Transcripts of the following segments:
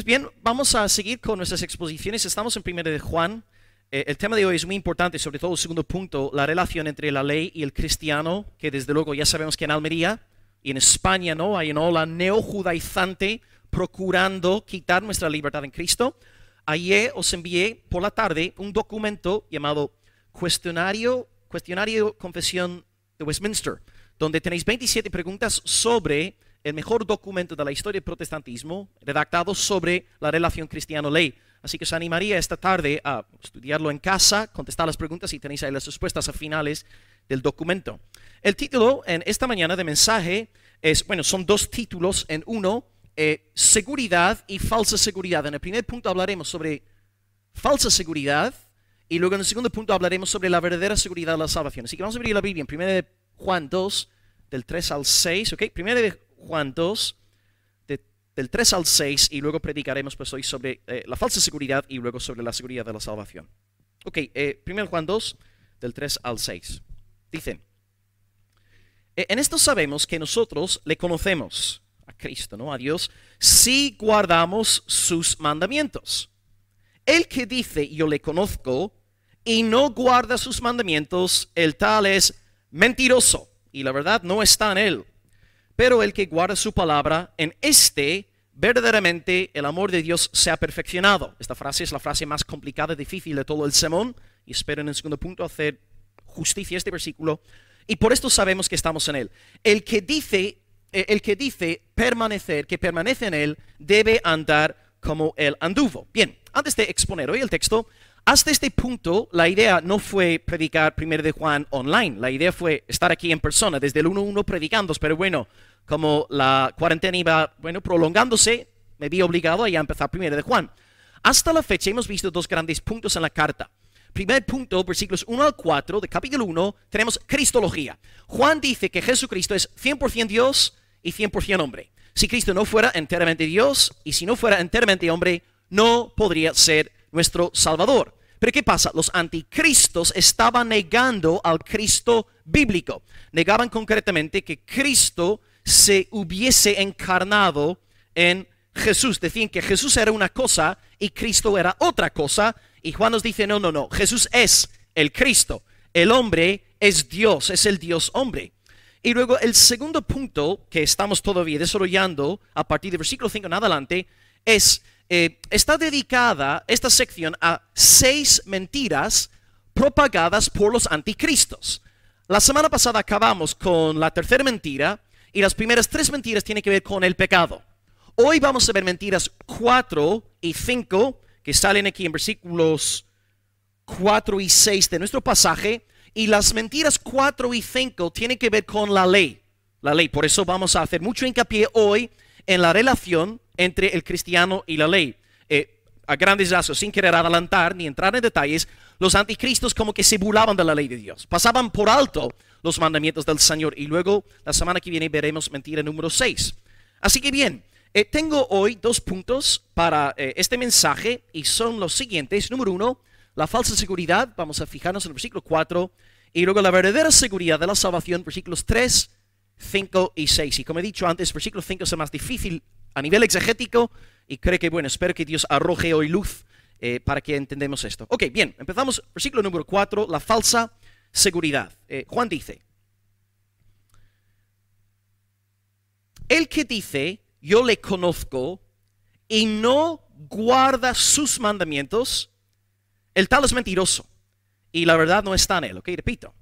Pues bien, vamos a seguir con nuestras exposiciones. Estamos en 1 de Juan. El tema de hoy es muy importante, sobre todo el segundo punto, la relación entre la ley y el cristiano, que desde luego ya sabemos que en Almería y en España no hay una ola neojudaizante procurando quitar nuestra libertad en Cristo. Ayer os envié por la tarde un documento llamado Cuestionario Confesión de Westminster, donde tenéis 27 preguntas sobre el mejor documento de la historia del protestantismo, redactado sobre la relación cristiano-ley. Así que os animaría esta tarde a estudiarlo en casa, contestar las preguntas y tenéis ahí las respuestas a finales del documento. El título en esta mañana de mensaje es, son dos títulos en uno, seguridad y falsa seguridad. En el primer punto hablaremos sobre falsa seguridad y luego en el segundo punto hablaremos sobre la verdadera seguridad de la salvación. Así que vamos a abrir la Biblia en 1 de Juan 2, del 3 al 6, ¿ok? 1 de Juan 2, del 3 al 6, y luego predicaremos pues hoy sobre la falsa seguridad y luego sobre la seguridad de la salvación. Ok, 1 Juan 2, del 3 al 6. Dice, en esto sabemos que nosotros le conocemos, a Cristo, ¿no? A Dios, si guardamos sus mandamientos. El que dice, yo le conozco, y no guarda sus mandamientos, el tal es mentiroso, y la verdad no está en él. Pero el que guarda su palabra, en este verdaderamente el amor de Dios se ha perfeccionado. Esta frase es la frase más complicada y difícil de todo el sermón, y espero en el segundo punto hacer justicia a este versículo. Y por esto sabemos que estamos en él. El que dice permanecer, que permanece en él, debe andar como él anduvo. Bien, antes de exponer hoy el texto, hasta este punto la idea no fue predicar 1 de Juan online, la idea fue estar aquí en persona, desde el 1-1 predicando, pero como la cuarentena iba, prolongándose, me vi obligado a ya empezar 1 de Juan. Hasta la fecha hemos visto dos grandes puntos en la carta. Primer punto, versículos 1 al 4 de capítulo 1, tenemos cristología. Juan dice que Jesucristo es 100% Dios y 100% hombre. Si Cristo no fuera enteramente Dios y si no fuera enteramente hombre, no podría ser nuestro Salvador. Pero ¿qué pasa? Los anticristos estaban negando al Cristo bíblico. Negaban concretamente que Cristo se hubiese encarnado en Jesús. Decían que Jesús era una cosa y Cristo era otra cosa. Y Juan nos dice, no, Jesús es el Cristo. El hombre es Dios, es el Dios hombre. Y luego el segundo punto que estamos todavía desarrollando a partir del versículo 5 en adelante es, está dedicada esta sección a 6 mentiras propagadas por los anticristos. La semana pasada acabamos con la tercera mentira y las primeras 3 mentiras tienen que ver con el pecado. Hoy vamos a ver mentiras 4 y 5 que salen aquí en versículos 4 y 6 de nuestro pasaje. Y las mentiras 4 y 5 tienen que ver con la ley. La ley, por eso vamos a hacer mucho hincapié hoy en la relación entre el cristiano y la ley. A grandes rasgos, sin querer adelantar ni entrar en detalles, los anticristos como que se burlaban de la ley de Dios. Pasaban por alto los mandamientos del Señor. Y luego, la semana que viene, veremos mentira número 6. Así que bien, tengo hoy 2 puntos para este mensaje y son los siguientes. Número 1, la falsa seguridad, vamos a fijarnos en el versículo 4, y luego la verdadera seguridad de la salvación, versículos 3, 5 y 6. Y como he dicho antes, versículo 5 es el más difícil a nivel exegético, y creo que, espero que Dios arroje hoy luz para que entendamos esto. Ok, bien, empezamos, versículo número 4, la falsa seguridad. Juan dice, el que dice, yo le conozco, y no guarda sus mandamientos, el tal es mentiroso, y la verdad no está en él. Ok, repito.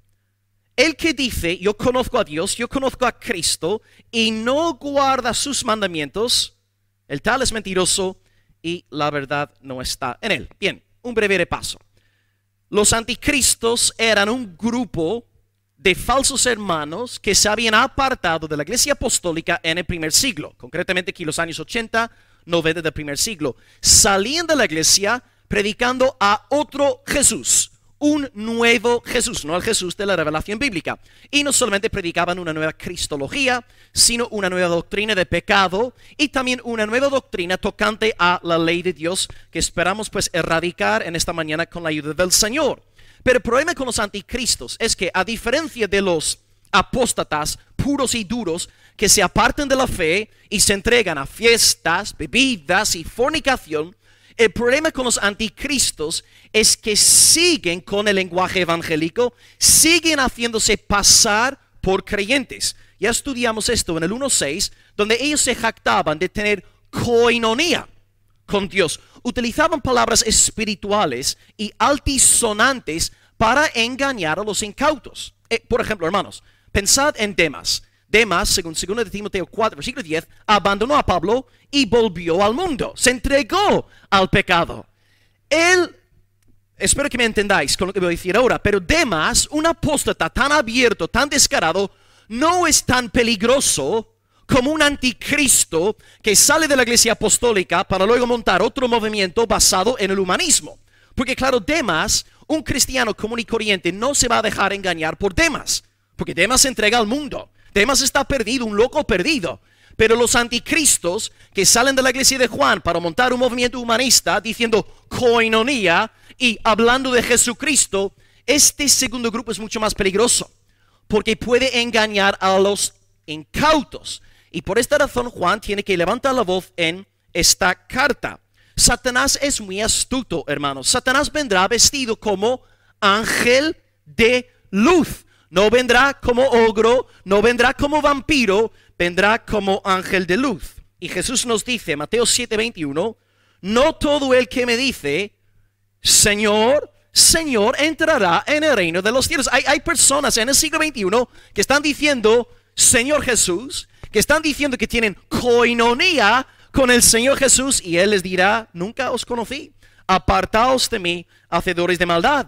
El que dice, yo conozco a Dios, yo conozco a Cristo, y no guarda sus mandamientos, el tal es mentiroso, y la verdad no está en él. Bien, un breve repaso. Los anticristos eran un grupo de falsos hermanos que se habían apartado de la iglesia apostólica en el primer siglo. Concretamente aquí los años 80, 90 del primer siglo. Salían de la iglesia predicando a otro Jesús, un nuevo Jesús, no el Jesús de la revelación bíblica. Y no solamente predicaban una nueva cristología, sino una nueva doctrina de pecado y también una nueva doctrina tocante a la ley de Dios que esperamos pues erradicar en esta mañana con la ayuda del Señor. Pero el problema con los anticristos es que a diferencia de los apóstatas, puros y duros, que se apartan de la fe y se entregan a fiestas, bebidas y fornicación. El problema con los anticristos es que siguen con el lenguaje evangélico, siguen haciéndose pasar por creyentes. Ya estudiamos esto en el 1.6, donde ellos se jactaban de tener koinonía con Dios. Utilizaban palabras espirituales y altisonantes para engañar a los incautos. Por ejemplo, hermanos, pensad en Demas. Demas, según 2 de Timoteo 4, versículo 10, abandonó a Pablo y volvió al mundo. Se entregó al pecado. Él, espero que me entendáis con lo que voy a decir ahora, pero Demas, un apóstata tan abierto, tan descarado, no es tan peligroso como un anticristo que sale de la iglesia apostólica para luego montar otro movimiento basado en el humanismo. Porque claro, Demas, un cristiano común y corriente, no se va a dejar engañar por Demas, porque Demas se entrega al mundo. Demas está perdido, un loco perdido. Pero los anticristos que salen de la iglesia de Juan para montar un movimiento humanista diciendo koinonía y hablando de Jesucristo, este segundo grupo es mucho más peligroso porque puede engañar a los incautos. Y por esta razón Juan tiene que levantar la voz en esta carta. Satanás es muy astuto, hermanos. Satanás vendrá vestido como ángel de luz. No vendrá como ogro, no vendrá como vampiro, vendrá como ángel de luz. Y Jesús nos dice, Mateo 7:21, no todo el que me dice, Señor, Señor, entrará en el reino de los cielos. Hay personas en el siglo XXI que están diciendo, Señor Jesús, que están diciendo que tienen koinonía con el Señor Jesús, y Él les dirá, nunca os conocí, apartaos de mí, hacedores de maldad.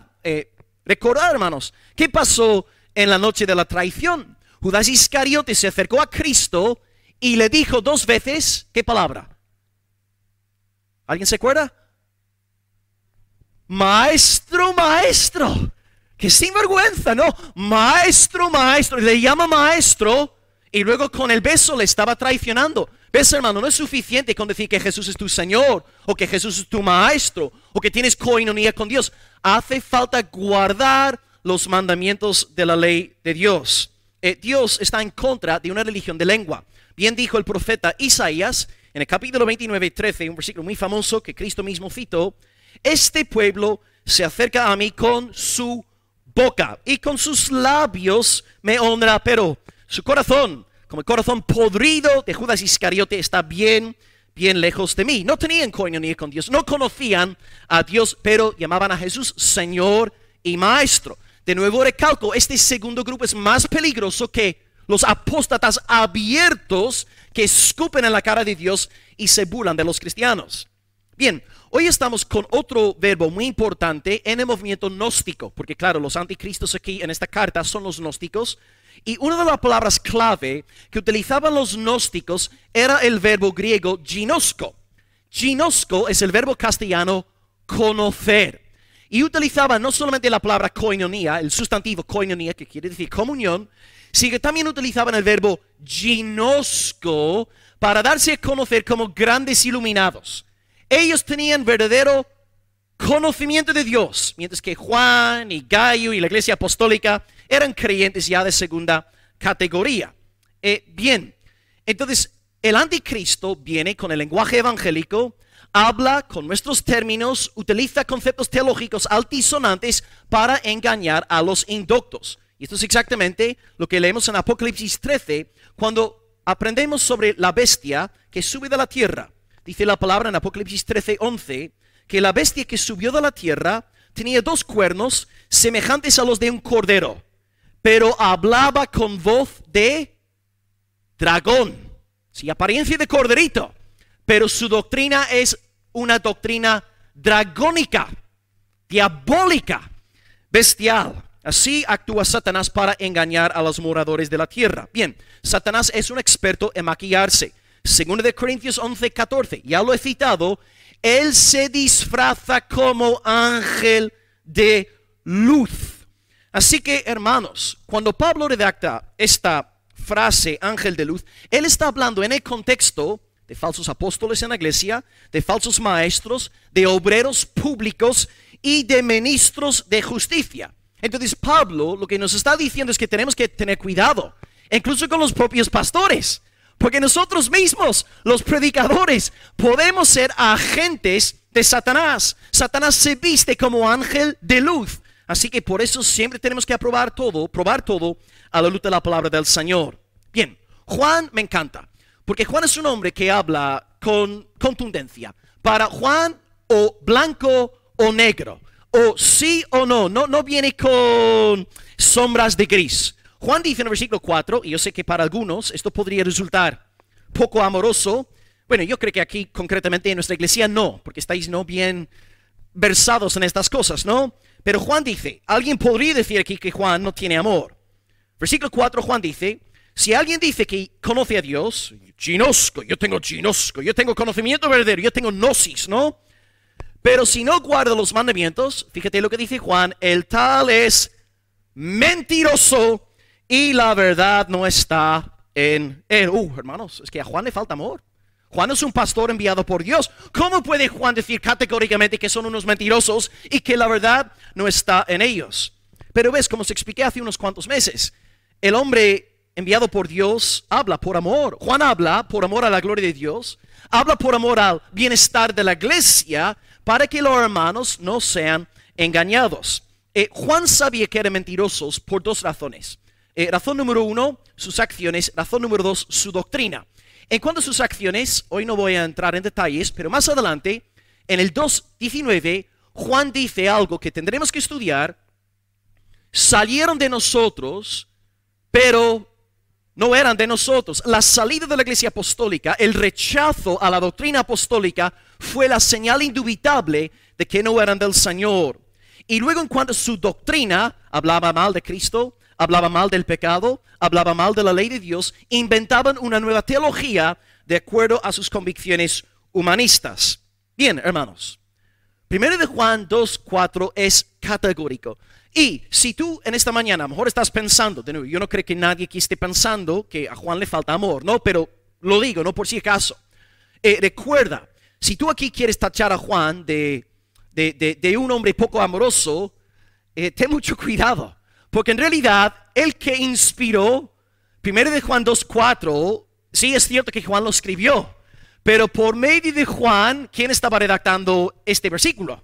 Recordad, hermanos, ¿qué pasó en la noche de la traición? Judas Iscariote se acercó a Cristo y le dijo 2 veces, ¿qué palabra? ¿Alguien se acuerda? Maestro, maestro. Que sinvergüenza, ¿no? Maestro, maestro. Le llama maestro y luego con el beso le estaba traicionando. ¿Ves, hermano? No es suficiente con decir que Jesús es tu Señor o que Jesús es tu maestro o que tienes koinonía con Dios. Hace falta guardar los mandamientos de la ley de Dios. Dios está en contra de una religión de lengua. Bien dijo el profeta Isaías en el capítulo 29:13, un versículo muy famoso que Cristo mismo citó: este pueblo se acerca a mí con su boca y con sus labios me honra, pero su corazón, como el corazón podrido de Judas Iscariote, está bien lejos de mí. No tenían koinonía con Dios, no conocían a Dios, pero llamaban a Jesús Señor y Maestro. De nuevo recalco, este segundo grupo es más peligroso que los apóstatas abiertos que escupen en la cara de Dios y se burlan de los cristianos. Bien, hoy estamos con otro verbo muy importante en el movimiento gnóstico, porque claro, los anticristos aquí en esta carta son los gnósticos, y una de las palabras clave que utilizaban los gnósticos era el verbo griego ginosko. Ginosko es el verbo castellano conocer. Y utilizaban no solamente la palabra koinonía, el sustantivo koinonía, que quiere decir comunión, sino que también utilizaban el verbo ginosko para darse a conocer como grandes iluminados. Ellos tenían verdadero conocimiento de Dios, mientras que Juan y Gallo y la iglesia apostólica eran creyentes ya de segunda categoría. Bien, entonces el anticristo viene con el lenguaje evangélico, habla con nuestros términos, utiliza conceptos teológicos altisonantes para engañar a los indoctos. Y esto es exactamente lo que leemos en Apocalipsis 13, cuando aprendemos sobre la bestia que sube de la tierra. Dice la palabra en Apocalipsis 13:11, que la bestia que subió de la tierra tenía 2 cuernos semejantes a los de un cordero, pero hablaba con voz de dragón, sí, apariencia de corderito, pero su doctrina es una doctrina dragónica, diabólica, bestial. Así actúa Satanás para engañar a los moradores de la tierra. Bien, Satanás es un experto en maquillarse. Segundo de Corintios 11:14, ya lo he citado, él se disfraza como ángel de luz. Así que, hermanos, cuando Pablo redacta esta frase, ángel de luz, él está hablando en el contexto de falsos apóstoles en la iglesia, de falsos maestros, de obreros públicos y de ministros de justicia. Entonces Pablo lo que nos está diciendo es que tenemos que tener cuidado, incluso con los propios pastores, porque nosotros mismos, los predicadores, podemos ser agentes de Satanás. Satanás se viste como ángel de luz. Así que por eso siempre tenemos que probar todo a la luz de la palabra del Señor. Bien, Juan me encanta, porque Juan es un hombre que habla con contundencia. Para Juan, o blanco o negro, o sí o no, no viene con sombras de gris. Juan dice en el versículo 4, y yo sé que para algunos esto podría resultar poco amoroso. Bueno, yo creo que aquí concretamente en nuestra iglesia no, porque estáis no bien versados en estas cosas, ¿no? Pero Juan dice, alguien podría decir aquí que Juan no tiene amor. Versículo 4, Juan dice, si alguien dice que conoce a Dios, ginosco, yo tengo conocimiento verdadero, yo tengo gnosis, ¿no? Pero si no guarda los mandamientos, fíjate lo que dice Juan, el tal es mentiroso y la verdad no está en él. Hermanos, es que a Juan le falta amor. Juan es un pastor enviado por Dios. ¿Cómo puede Juan decir categóricamente que son unos mentirosos y que la verdad no está en ellos? Pero ves, como os expliqué hace unos cuantos meses, el hombre enviado por Dios habla por amor. Juan habla por amor a la gloria de Dios, habla por amor al bienestar de la iglesia, para que los hermanos no sean engañados. Juan sabía que eran mentirosos por dos razones. Razón número 1, sus acciones. Razón número 2, su doctrina. En cuanto a sus acciones, hoy no voy a entrar en detalles, pero más adelante, en el 2:19, Juan dice algo que tendremos que estudiar. Salieron de nosotros, pero no eran de nosotros. La salida de la iglesia apostólica, el rechazo a la doctrina apostólica, fue la señal indubitable de que no eran del Señor. Y luego, en cuanto a su doctrina, hablaba mal de Cristo, hablaba mal del pecado, hablaba mal de la ley de Dios, inventaban una nueva teología de acuerdo a sus convicciones humanistas. Bien, hermanos, 1 de Juan 2:4 es categórico. Y si tú en esta mañana a lo mejor estás pensando, de nuevo, yo no creo que nadie aquí esté pensando que a Juan le falta amor, no, pero lo digo, no por si acaso. Recuerda, si tú aquí quieres tachar a Juan de un hombre poco amoroso, ten mucho cuidado. Porque en realidad, el que inspiró 1 de Juan 2:4, sí es cierto que Juan lo escribió, pero por medio de Juan, ¿quién estaba redactando este versículo?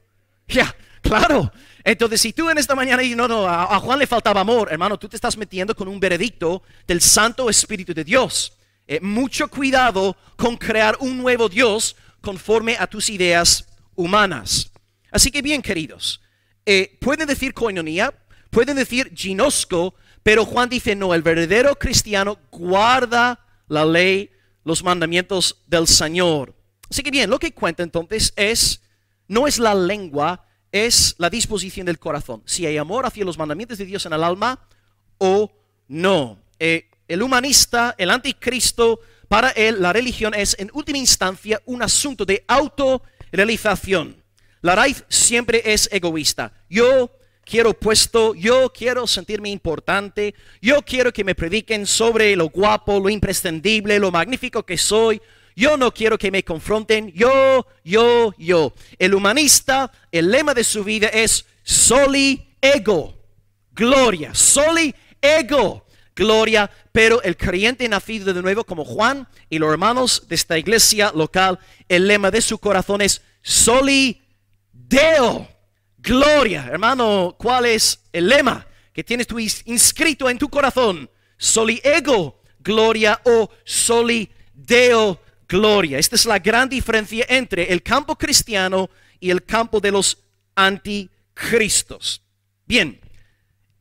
Ya, claro. Entonces, si tú en esta mañana dices, no, a Juan le faltaba amor, hermano, tú te estás metiendo con un veredicto del Santo Espíritu de Dios. Mucho cuidado con crear un nuevo Dios conforme a tus ideas humanas. Así que bien, queridos, pueden decir koinonía, pueden decir ginosco, pero Juan dice no, el verdadero cristiano guarda la ley, los mandamientos del Señor. Así que bien, lo que cuenta entonces no es la lengua, es la disposición del corazón. Si hay amor hacia los mandamientos de Dios en el alma o no. El humanista, el anticristo, para él la religión es en última instancia un asunto de autorrealización. La raíz siempre es egoísta. Yo quiero puesto, yo quiero sentirme importante, yo quiero que me prediquen sobre lo guapo, lo imprescindible, lo magnífico que soy. Yo no quiero que me confronten, yo. El humanista, el lema de su vida es soli ego, gloria, soli ego, gloria. Pero el creyente nacido de nuevo como Juan y los hermanos de esta iglesia local, el lema de su corazón es soli Deo, gloria. Hermano, ¿cuál es el lema que tienes tú inscrito en tu corazón? Soli ego, gloria, o soli Deo, gloria. Esta es la gran diferencia entre el campo cristiano y el campo de los anticristos. Bien,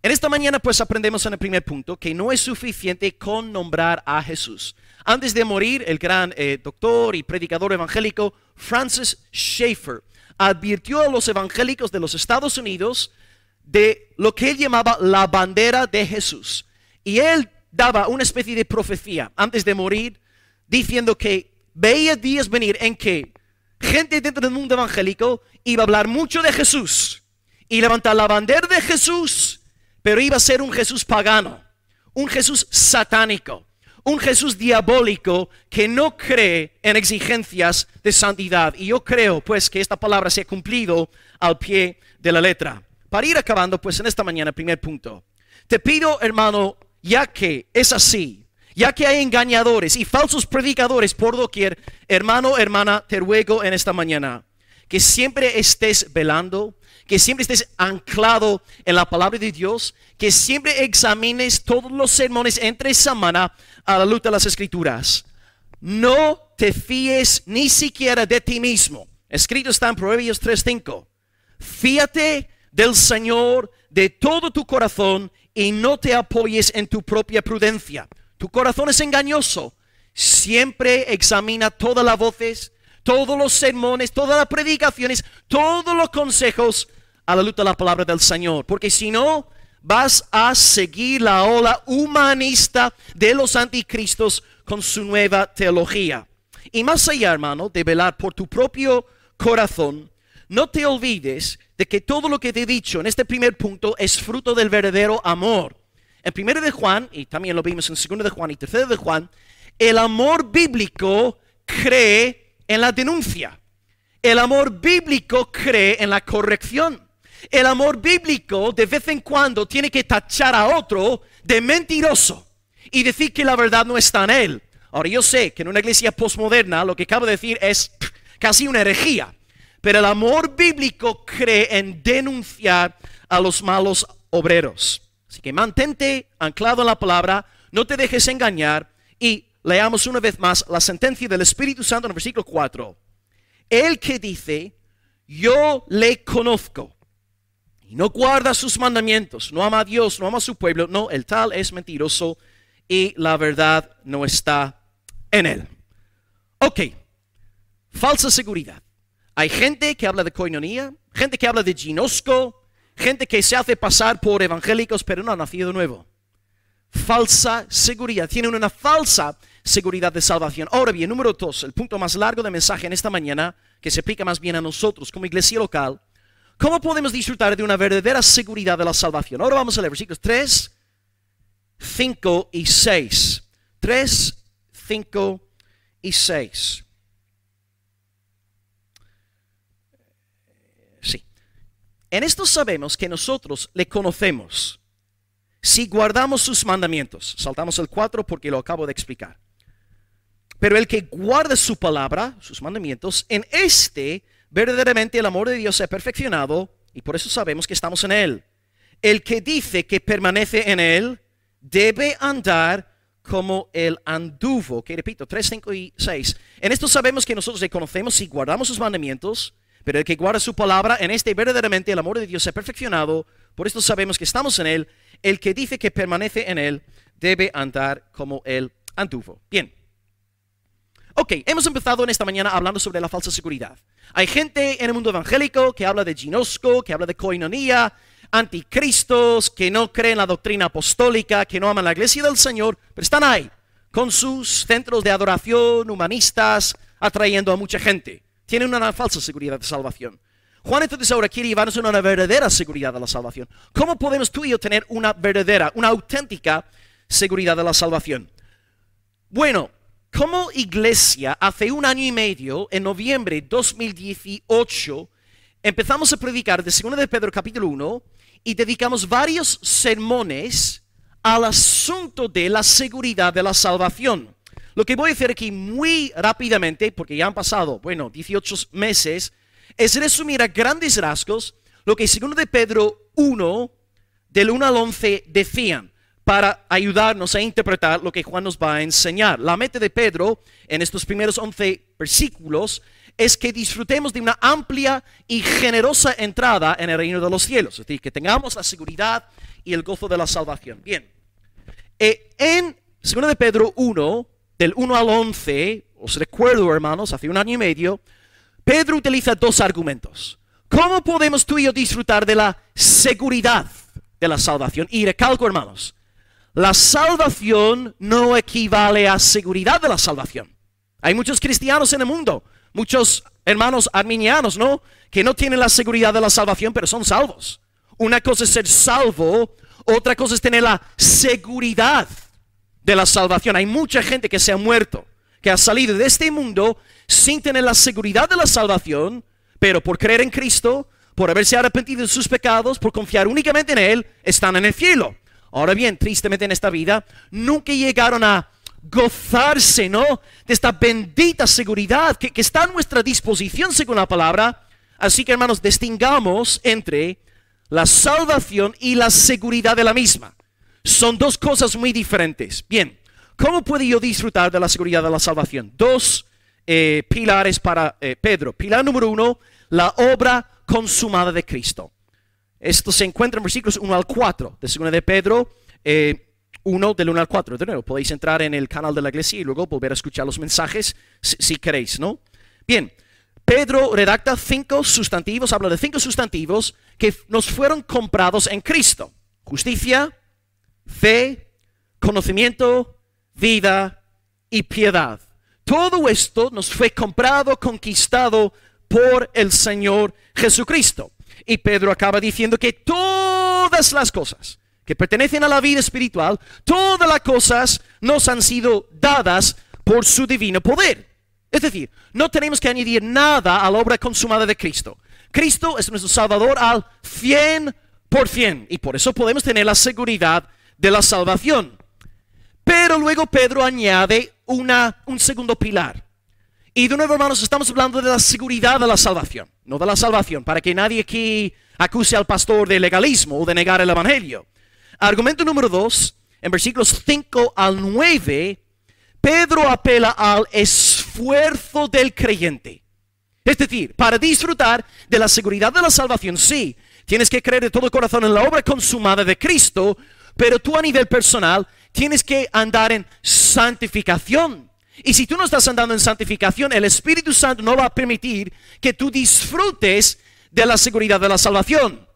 en esta mañana pues aprendemos en el primer punto que no es suficiente con nombrar a Jesús. Antes de morir, el gran doctor y predicador evangélico Francis Schaeffer advirtió a los evangélicos de los Estados Unidos de lo que él llamaba la bandera de Jesús. Y él daba una especie de profecía antes de morir, diciendo que veía días venir en que gente dentro del mundo evangélico iba a hablar mucho de Jesús y levantar la bandera de Jesús, pero iba a ser un Jesús pagano, un Jesús satánico, un Jesús diabólico que no cree en exigencias de santidad. Y yo creo pues que esta palabra se ha cumplido al pie de la letra. para ir acabando, pues en esta mañana, primer punto. Te pido, hermano, ya que es así, ya que hay engañadores y falsos predicadores por doquier, hermano, hermana, te ruego en esta mañana que siempre estés velando, que siempre estés anclado en la palabra de Dios, que siempre examines todos los sermones entre semana a la luz de las Escrituras. No te fíes ni siquiera de ti mismo. Escrito está en Proverbios 3:5. Fíate del Señor de todo tu corazón y no te apoyes en tu propia prudencia. Tu corazón es engañoso. Siempre examina todas las voces, todos los sermones, todas las predicaciones, todos los consejos a la luz de la palabra del Señor. Porque si no, vas a seguir la ola humanista de los anticristos con su nueva teología. Y más allá, hermano, de velar por tu propio corazón, no te olvides de que todo lo que te he dicho en este primer punto es fruto del verdadero amor. En 1 de Juan, y también lo vimos en 2 de Juan y 3 de Juan, el amor bíblico cree en la denuncia. El amor bíblico cree en la corrección. El amor bíblico de vez en cuando tiene que tachar a otro de mentiroso y decir que la verdad no está en él. Ahora yo sé que en una iglesia postmoderna lo que acabo de decir es casi una herejía. Pero el amor bíblico cree en denunciar a los malos obreros. Así que mantente anclado en la palabra, no te dejes engañar y leamos una vez más la sentencia del Espíritu Santo en el versículo 4. El que dice, yo le conozco y no guarda sus mandamientos, no ama a Dios, no ama a su pueblo, no, el tal es mentiroso y la verdad no está en él. Ok, falsa seguridad. Hay gente que habla de koinonía, gente que habla de ginosco, gente que se hace pasar por evangélicos pero no ha nacido de nuevo. Falsa seguridad, tienen una falsa seguridad de salvación. Ahora bien, número 2, el punto más largo del mensaje en esta mañana, que se aplica más bien a nosotros como iglesia local. ¿Cómo podemos disfrutar de una verdadera seguridad de la salvación? Ahora vamos a leer versículos 3, 5 y 6. 3, 5 y 6. Sí. En esto sabemos que nosotros le conocemos si guardamos sus mandamientos. Saltamos el 4 porque lo acabo de explicar. Pero el que guarda su palabra, sus mandamientos, en este verdaderamente el amor de Dios se ha perfeccionado y por eso sabemos que estamos en él. El que dice que permanece en él debe andar como él anduvo. Que repito, 3, 5 y 6. En esto sabemos que nosotros le conocemos si guardamos sus mandamientos. Pero el que guarda su palabra, en este verdaderamente el amor de Dios se ha perfeccionado. Por esto sabemos que estamos en él. El que dice que permanece en él debe andar como él anduvo. Bien. Ok, hemos empezado en esta mañana hablando sobre la falsa seguridad. Hay gente en el mundo evangélico que habla de ginosco, que habla de koinonía, anticristos, que no creen la doctrina apostólica, que no aman la iglesia del Señor, pero están ahí, con sus centros de adoración humanistas, atrayendo a mucha gente. Tienen una falsa seguridad de salvación. Juan entonces ahora quiere llevarnos a una verdadera seguridad de la salvación. ¿Cómo podemos tú y yo tener una verdadera, una auténtica seguridad de la salvación? Bueno, como iglesia, hace 1 año y medio, en noviembre de 2018, empezamos a predicar de 2 de Pedro capítulo 1 y dedicamos varios sermones al asunto de la seguridad de la salvación. Lo que voy a hacer aquí muy rápidamente, porque ya han pasado, 18 meses, es resumir a grandes rasgos lo que 2 de Pedro 1, del 1 al 11, decían, para ayudarnos a interpretar lo que Juan nos va a enseñar. La meta de Pedro en estos primeros 11 versículos es que disfrutemos de una amplia y generosa entrada en el reino de los cielos, es decir, que tengamos la seguridad y el gozo de la salvación. Bien, en 2 de Pedro 1, del 1 al 11, os recuerdo, hermanos, hace 1 año y medio, Pedro utiliza 2 argumentos. ¿Cómo podemos tú y yo disfrutar de la seguridad de la salvación? Y recalco, hermanos, la salvación no equivale a seguridad de la salvación. Hay muchos cristianos en el mundo, muchos hermanos arminianos, ¿no?, que no tienen la seguridad de la salvación, pero son salvos. Una cosa es ser salvo, otra cosa es tener la seguridad de la salvación. Hay mucha gente que se ha muerto, que ha salido de este mundo sin tener la seguridad de la salvación, pero por creer en Cristo, por haberse arrepentido de sus pecados, por confiar únicamente en Él, están en el cielo. Ahora bien, tristemente en esta vida, nunca llegaron a gozarse, ¿no?, de esta bendita seguridad que está a nuestra disposición según la palabra. Así que, hermanos, distingamos entre la salvación y la seguridad de la misma. Son dos cosas muy diferentes. Bien, ¿cómo puedo yo disfrutar de la seguridad de la salvación? Dos pilares para Pedro. Pilar número 1, la obra consumada de Cristo. Esto se encuentra en versículos 1 al 4 de 2 de Pedro 1 del 1 al 4. De nuevo, podéis entrar en el canal de la iglesia y luego volver a escuchar los mensajes si queréis, ¿no? Bien, Pedro redacta 5 sustantivos, habla de 5 sustantivos que nos fueron comprados en Cristo. Justicia, fe, conocimiento, vida y piedad. Todo esto nos fue comprado, conquistado por el Señor Jesucristo. Y Pedro acaba diciendo que todas las cosas que pertenecen a la vida espiritual, todas las cosas nos han sido dadas por su divino poder. Es decir, no tenemos que añadir nada a la obra consumada de Cristo. Cristo es nuestro Salvador al 100%, y por eso podemos tener la seguridad de la salvación. Pero luego Pedro añade un segundo pilar. Y de nuevo, hermanos, estamos hablando de la seguridad de la salvación, no de la salvación, para que nadie aquí acuse al pastor de legalismo o de negar el evangelio. Argumento número 2, en versículos 5 al 9, Pedro apela al esfuerzo del creyente. Es decir, para disfrutar de la seguridad de la salvación, sí, tienes que creer de todo corazón en la obra consumada de Cristo, pero tú a nivel personal tienes que andar en santificación. Y si tú no estás andando en santificación, el Espíritu Santo no va a permitir que tú disfrutes de la seguridad de la salvación.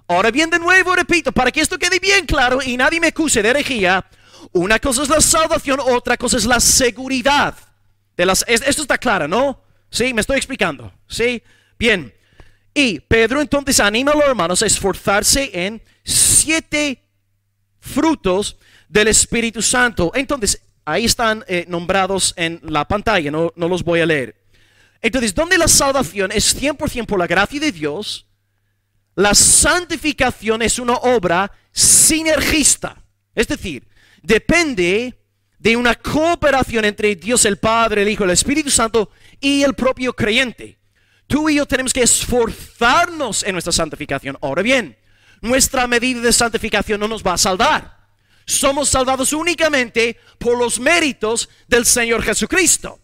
Ahora bien, de nuevo repito, para que esto quede bien claro y nadie me acuse de herejía, una cosa es la salvación, otra cosa es la seguridad. Esto está claro, ¿no? Sí, me estoy explicando. Sí, bien. Y Pedro entonces anima a los hermanos a esforzarse en 7 frutos del Espíritu Santo. Entonces, ahí están nombrados en la pantalla, no los voy a leer. Entonces, donde la salvación es 100% por la gracia de Dios, la santificación es una obra sinergista. Es decir, depende de una cooperación entre Dios el Padre, el Hijo, el Espíritu Santo y el propio creyente. Tú y yo tenemos que esforzarnos en nuestra santificación. Ahora bien, nuestra medida de santificación no nos va a salvar. Somos salvados únicamente por los méritos del Señor Jesucristo.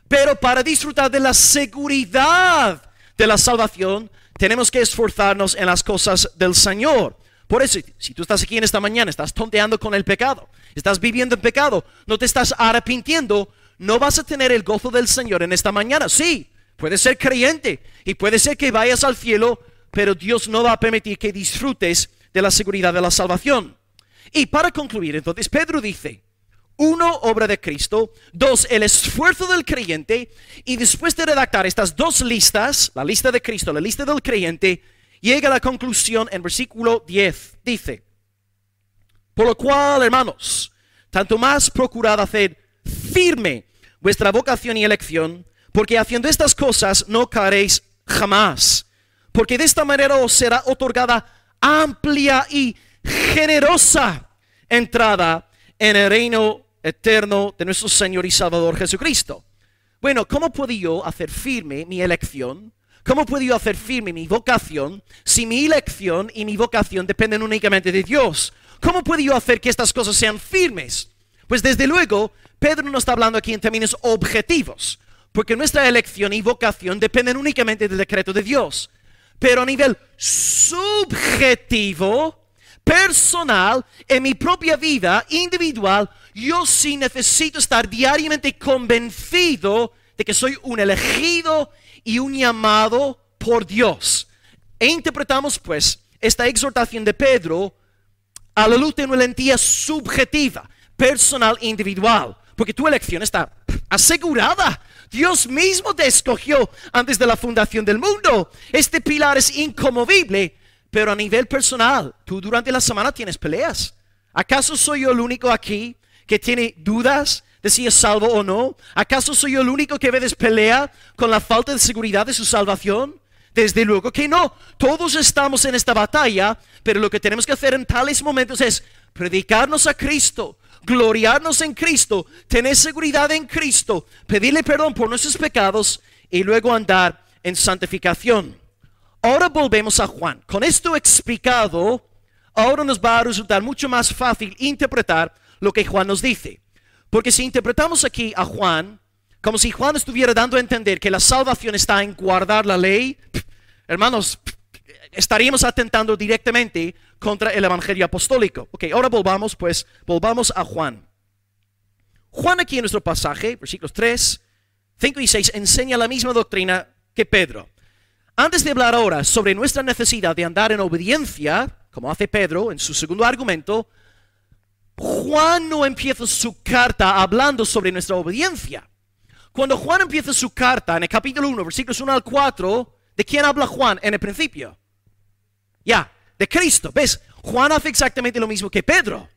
Pero para disfrutar de la seguridad de la salvación, tenemos que esforzarnos en las cosas del Señor. Por eso, si tú estás aquí en esta mañana, estás tonteando con el pecado, estás viviendo en pecado, no te estás arrepintiendo, no vas a tener el gozo del Señor en esta mañana. Sí, puedes ser creyente y puede ser que vayas al cielo, pero Dios no va a permitir que disfrutes de la seguridad de la salvación. Y para concluir, entonces, Pedro dice, 1, obra de Cristo, 2, el esfuerzo del creyente, y después de redactar estas 2 listas, la lista de Cristo, la lista del creyente, llega a la conclusión en versículo 10, dice, por lo cual, hermanos, tanto más procurad hacer firme vuestra vocación y elección, porque haciendo estas cosas no caeréis jamás, porque de esta manera os será otorgada amplia y generosa entrada en el reino eterno de nuestro Señor y Salvador Jesucristo. Bueno, ¿cómo puedo yo hacer firme mi elección? ¿Cómo puedo yo hacer firme mi vocación si mi elección y mi vocación dependen únicamente de Dios? ¿Cómo puedo yo hacer que estas cosas sean firmes? Pues desde luego, Pedro no está hablando aquí en términos objetivos, porque nuestra elección y vocación dependen únicamente del decreto de Dios. Pero a nivel subjetivo, personal, en mi propia vida individual, yo sí necesito estar diariamente convencido de que soy un elegido y un llamado por Dios. E interpretamos pues esta exhortación de Pedro a la luz de una lentilla subjetiva, personal, individual, porque tu elección está asegurada. Dios mismo te escogió antes de la fundación del mundo. Este pilar es inconmovible. Pero a nivel personal, tú durante la semana tienes peleas. ¿Acaso soy yo el único aquí que tiene dudas de si es salvo o no? ¿Acaso soy yo el único que a veces pelea con la falta de seguridad de su salvación? Desde luego que no. Todos estamos en esta batalla, pero lo que tenemos que hacer en tales momentos es predicarnos a Cristo, gloriarnos en Cristo, tener seguridad en Cristo, pedirle perdón por nuestros pecados y luego andar en santificación. Ahora volvemos a Juan. Con esto explicado, ahora nos va a resultar mucho más fácil interpretar lo que Juan nos dice. Porque si interpretamos aquí a Juan como si Juan estuviera dando a entender que la salvación está en guardar la ley, hermanos, estaríamos atentando directamente contra el evangelio apostólico. Ok, ahora volvamos a Juan. Juan aquí en nuestro pasaje, versículos 3, 5 y 6, enseña la misma doctrina que Pedro. Antes de hablar ahora sobre nuestra necesidad de andar en obediencia, como hace Pedro en su segundo argumento, Juan no empieza su carta hablando sobre nuestra obediencia. Cuando Juan empieza su carta en el capítulo 1, versículos 1 al 4, ¿de quién habla Juan en el principio? De Cristo. ¿Ves? Juan hace exactamente lo mismo que Pedro.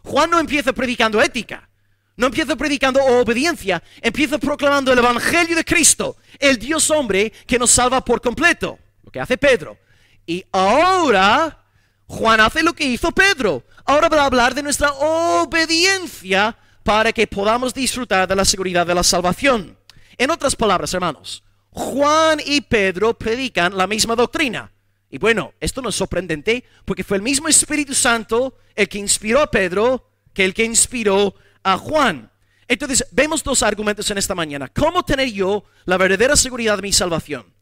Juan no empieza predicando ética, no empieza predicando obediencia, empieza proclamando el evangelio de Cristo, el Dios hombre que nos salva por completo, lo que hace Pedro. Y ahora Juan hace lo que hizo Pedro. Ahora va a hablar de nuestra obediencia para que podamos disfrutar de la seguridad de la salvación. En otras palabras, hermanos, Juan y Pedro predican la misma doctrina. Y bueno, esto no es sorprendente porque fue el mismo Espíritu Santo el que inspiró a Pedro que el que inspiró a Juan. Entonces, vemos dos argumentos en esta mañana. ¿Cómo tener yo la verdadera seguridad de mi salvación?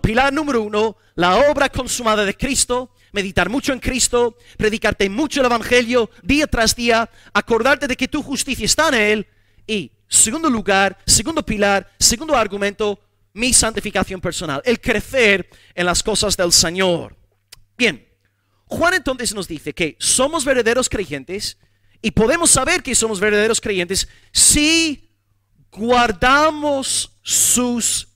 Pilar número uno, la obra consumada de Cristo. Meditar mucho en Cristo, predicarte mucho el evangelio día tras día, acordarte de que tu justicia está en Él. Y segundo lugar, segundo pilar, segundo argumento, mi santificación personal, el crecer en las cosas del Señor. Bien, Juan entonces nos dice que somos verdaderos creyentes y podemos saber que somos verdaderos creyentes si guardamos sus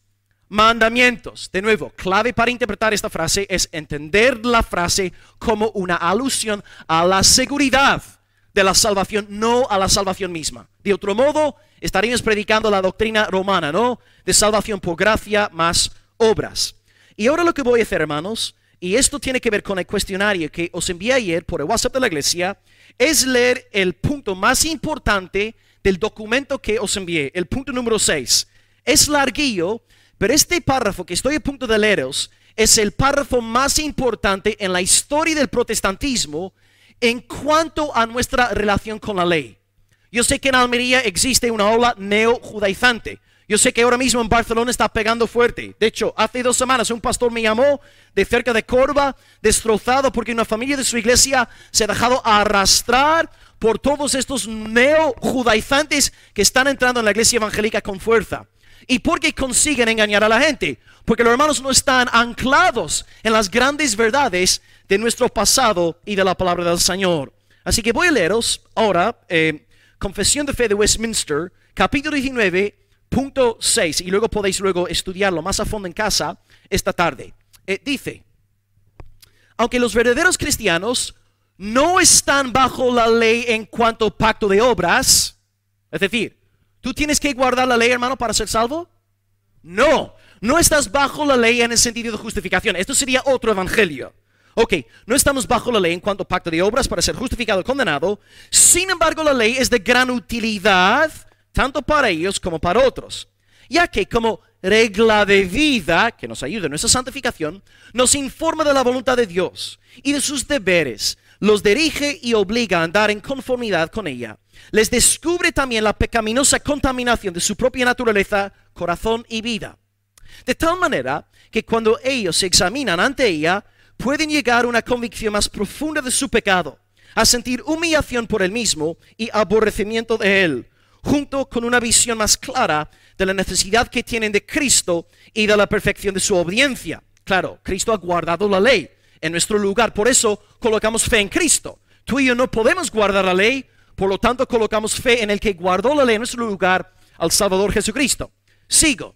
mandamientos. De nuevo, clave para interpretar esta frase es entender la frase como una alusión a la seguridad de la salvación, no a la salvación misma. De otro modo, estaríamos predicando la doctrina romana, ¿no? De salvación por gracia más obras. Y ahora lo que voy a hacer, hermanos, y esto tiene que ver con el cuestionario que os envié ayer por el WhatsApp de la iglesia, es leer el punto más importante del documento que os envié, el punto número 6. Es larguillo, pero este párrafo que estoy a punto de leeros es el párrafo más importante en la historia del protestantismo en cuanto a nuestra relación con la ley. Yo sé que en Almería existe una ola neo-judaizante. Yo sé que ahora mismo en Barcelona está pegando fuerte. De hecho, hace 2 semanas un pastor me llamó de cerca de Córdoba, destrozado porque una familia de su iglesia se ha dejado arrastrar por todos estos neo-judaizantes que están entrando en la iglesia evangélica con fuerza. ¿Y por qué consiguen engañar a la gente? Porque los hermanos no están anclados en las grandes verdades de nuestro pasado y de la palabra del Señor. Así que voy a leeros ahora Confesión de Fe de Westminster, capítulo 19, punto 6, y luego podéis estudiarlo más a fondo en casa esta tarde. Dice, aunque los verdaderos cristianos no están bajo la ley en cuanto a pacto de obras, es decir, ¿tú tienes que guardar la ley, hermano, para ser salvo? No, no estás bajo la ley en el sentido de justificación. Esto sería otro evangelio. Ok, no estamos bajo la ley en cuanto a pacto de obras para ser justificado o condenado. Sin embargo, la ley es de gran utilidad, tanto para ellos como para otros, ya que como regla de vida que nos ayuda en nuestra santificación, nos informa de la voluntad de Dios y de sus deberes, los dirige y obliga a andar en conformidad con ella. Les descubre también la pecaminosa contaminación de su propia naturaleza, corazón y vida. De tal manera que cuando ellos se examinan ante ella, pueden llegar a una convicción más profunda de su pecado, a sentir humillación por él mismo y aborrecimiento de él, junto con una visión más clara de la necesidad que tienen de Cristo y de la perfección de su obediencia. Claro, Cristo ha guardado la ley en nuestro lugar, por eso colocamos fe en Cristo. Tú y yo no podemos guardar la ley, por lo tanto colocamos fe en el que guardó la ley en nuestro lugar, al Salvador Jesucristo. Sigo.